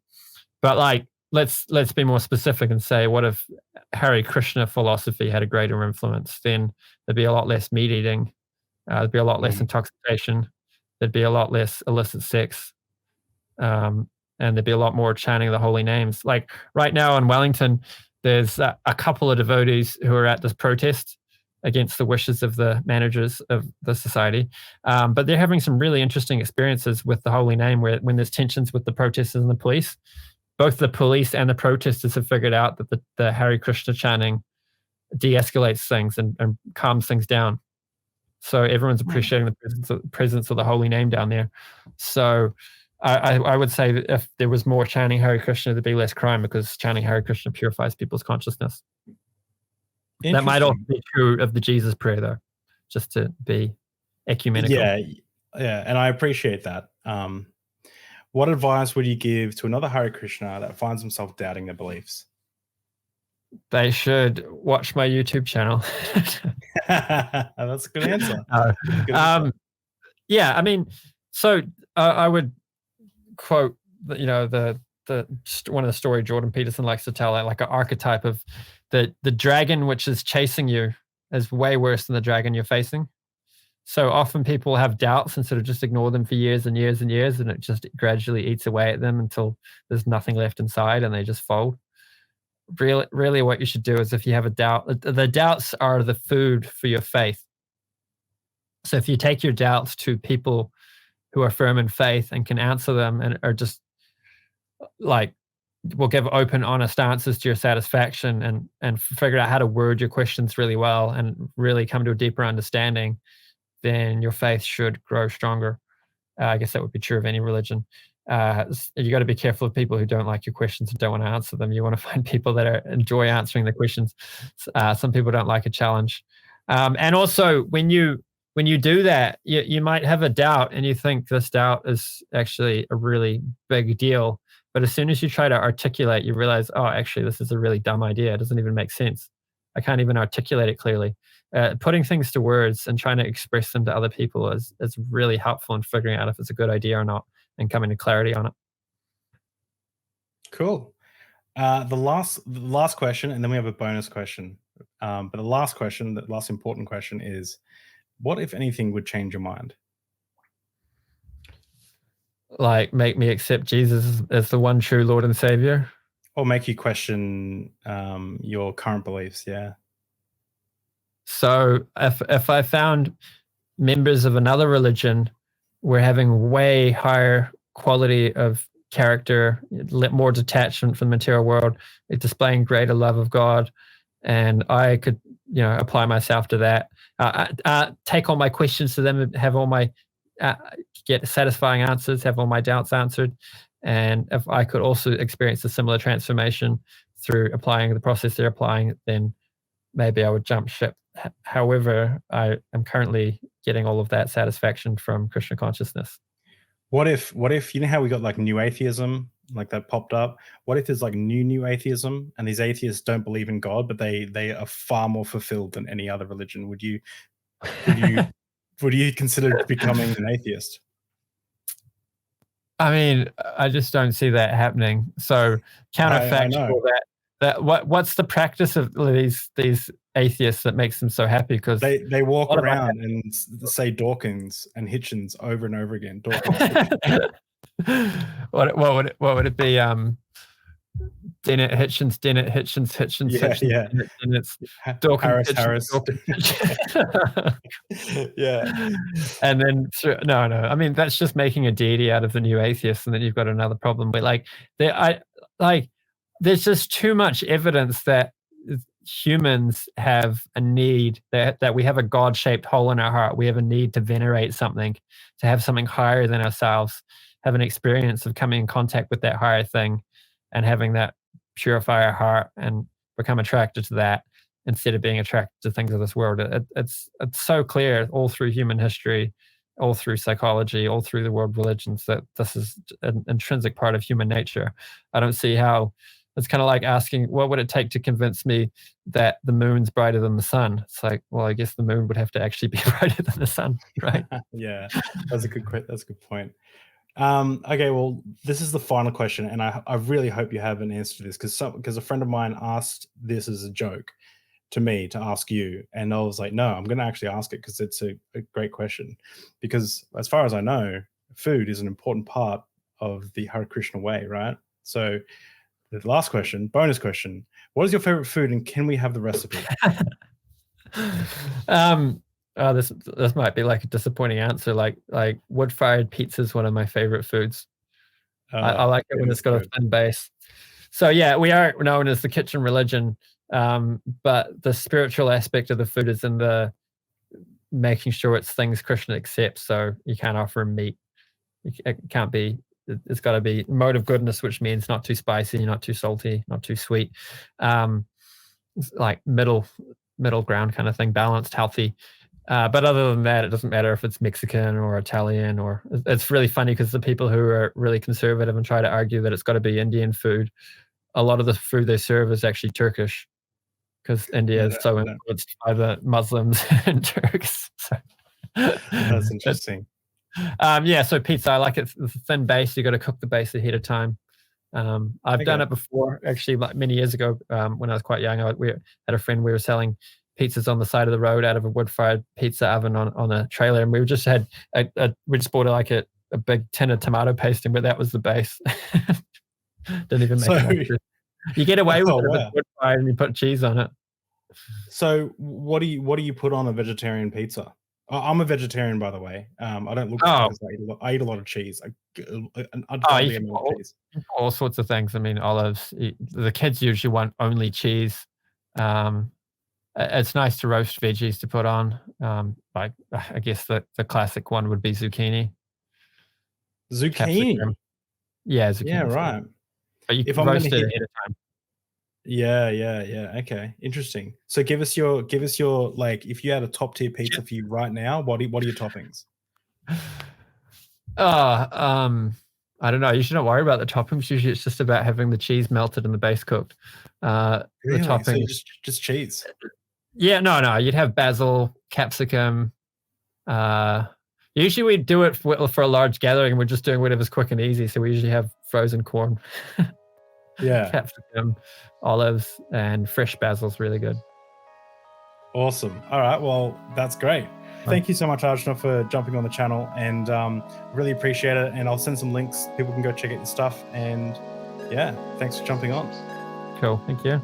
like, let's be more specific and say, what if Hare Krishna philosophy had a greater influence? Then there'd be a lot less meat eating. There'd be a lot less intoxication. There'd be a lot less illicit sex. And there'd be a lot more chanting of the holy names. Like right now in Wellington, there's a couple of devotees who are at this protest against the wishes of the managers of the society. But they're having some really interesting experiences with the holy name when there's tensions with the protesters and the police. Both the police and the protesters have figured out that the Hare Krishna chanting de-escalates things and calms things down. So everyone's appreciating the presence of the holy name down there. So I would say that if there was more chanting Hare Krishna, there'd be less crime because chanting Hare Krishna purifies people's consciousness. That might also be true of the Jesus prayer, though, just to be ecumenical. Yeah, and I appreciate that. What advice would you give to another Hare Krishna that finds himself doubting their beliefs? They should watch my YouTube channel. That's a good answer. Yeah, I mean, so I would quote, the one of the story Jordan Peterson likes to tell, like an archetype of the dragon which is chasing you is way worse than the dragon you're facing. So often people have doubts and sort of just ignore them for years and years and years, and it just gradually eats away at them until there's nothing left inside and they just fold. Really what you should do is, if you have a doubt, the doubts are the food for your faith. So if you take your doubts to people who are firm in faith and can answer them and are just like, will give open, honest answers to your satisfaction and figure out how to word your questions really well and really come to a deeper understanding, then your faith should grow stronger. I guess that would be true of any religion. You got to be careful of people who don't like your questions and don't want to answer them. You want to find people that enjoy answering the questions. Some people don't like a challenge. And also, when you do that, you might have a doubt and you think this doubt is actually a really big deal. But as soon as you try to articulate, you realize, oh, actually, this is a really dumb idea. It doesn't even make sense. I can't even articulate it clearly. Putting things to words and trying to express them to other people is really helpful in figuring out if it's a good idea or not and coming to clarity on it. Cool. The last question, and then we have a bonus question. But the last important question is, what, if anything, would change your mind? Like, make me accept Jesus as the one true Lord and Savior? Or make you question your current beliefs, yeah. So if I found members of another religion were having way higher quality of character, more detachment from the material world, displaying greater love of God, and I could, apply myself to that, take all my questions to them, have all my get satisfying answers, have all my doubts answered, and if I could also experience a similar transformation through applying the process they're applying, then maybe I would jump ship. However, I am currently getting all of that satisfaction from Krishna consciousness. What if you know how we got like new atheism, like that popped up? What if there's like new atheism, and these atheists don't believe in God, but they are far more fulfilled than any other religion? Would you consider becoming an atheist? I mean, I just don't see that happening. So I know. counterfactual that what's the practice of these atheists that makes them so happy? Because They a walk lot of around and say Dawkins and Hitchens over and over again. Dawkins, Hitchens. what would it be? Dennett Hitchens, Yeah, yeah. Dennett's Dawkins, Harris. Yeah. And then no, I mean that's just making a deity out of the new atheist, and then you've got another problem. But there's just too much evidence that humans have a need, that we have a God-shaped hole in our heart. We have a need to venerate something, to have something higher than ourselves, have an experience of coming in contact with that higher thing, and having that purify our heart and become attracted to that instead of being attracted to things of this world. It's so clear all through human history, all through psychology, all through the world religions, that this is an intrinsic part of human nature. I don't see how. It's kind of like asking, what would it take to convince me that the moon's brighter than the sun? It's like, well, I guess the moon would have to actually be brighter than the sun, right? Yeah, that's a good point. Okay, well, this is the final question, and I really hope you have an answer to this, because a friend of mine asked this as a joke to me to ask you, and I was like, no, I'm going to actually ask it because it's a great question. Because as far as I know, food is an important part of the Hare Krishna way, right? So the last question, bonus question: what is your favorite food, and can we have the recipe? This might be like a disappointing answer. Like wood-fired pizza is one of my favorite foods. I like it when it's got a thin base. So yeah, we are known as the kitchen religion, but the spiritual aspect of the food is in the making sure it's things Krishna accepts. So you can't offer him meat. It can't be. It's got to be mode of goodness, which means not too spicy, not too salty, not too sweet. Like middle ground kind of thing, balanced, healthy. But other than that, it doesn't matter if it's Mexican or Italian, or it's really funny because the people who are really conservative and try to argue that it's got to be Indian food, a lot of the food they serve is actually Turkish, because India is so influenced by the Muslims and Turks. So, that's interesting. Yeah, so pizza, I like it. It's a thin base. You got to cook the base ahead of time. I've done it before, actually, like many years ago when I was quite young. We had a friend, we were selling pizzas on the side of the road out of a wood-fired pizza oven on a trailer, and we just had we just bought like a big tin of tomato pasting, but that was the base. Didn't even make it. You get away with it if it's wood-fired and you put cheese on it. So what do you put on a vegetarian pizza? I'm a vegetarian, by the way. I don't look because I eat a lot of cheese. Cheese. All sorts of things. I mean, olives. The kids usually want only cheese. It's nice to roast veggies to put on. Like I guess the classic one would be zucchini. Zucchini. Capsicum. Yeah, zucchini. Yeah, right. But you can roast it ahead of time. Yeah. Okay, interesting. So give us your like, if you had a top tier pizza for you right now, what are your toppings? I don't know. You shouldn't worry about the toppings. Usually, it's just about having the cheese melted and the base cooked. Really? The toppings, so just cheese. Yeah, no. You'd have basil, capsicum. Usually we do it for a large gathering, and we're just doing whatever's quick and easy. So we usually have frozen corn. Yeah. Capsicum, olives, and fresh basil's really good. Awesome. All right. Well, that's great. Thank you so much, Arjuna, for jumping on the channel, and really appreciate it. And I'll send some links. People can go check out your stuff. And yeah, thanks for jumping on. Cool. Thank you.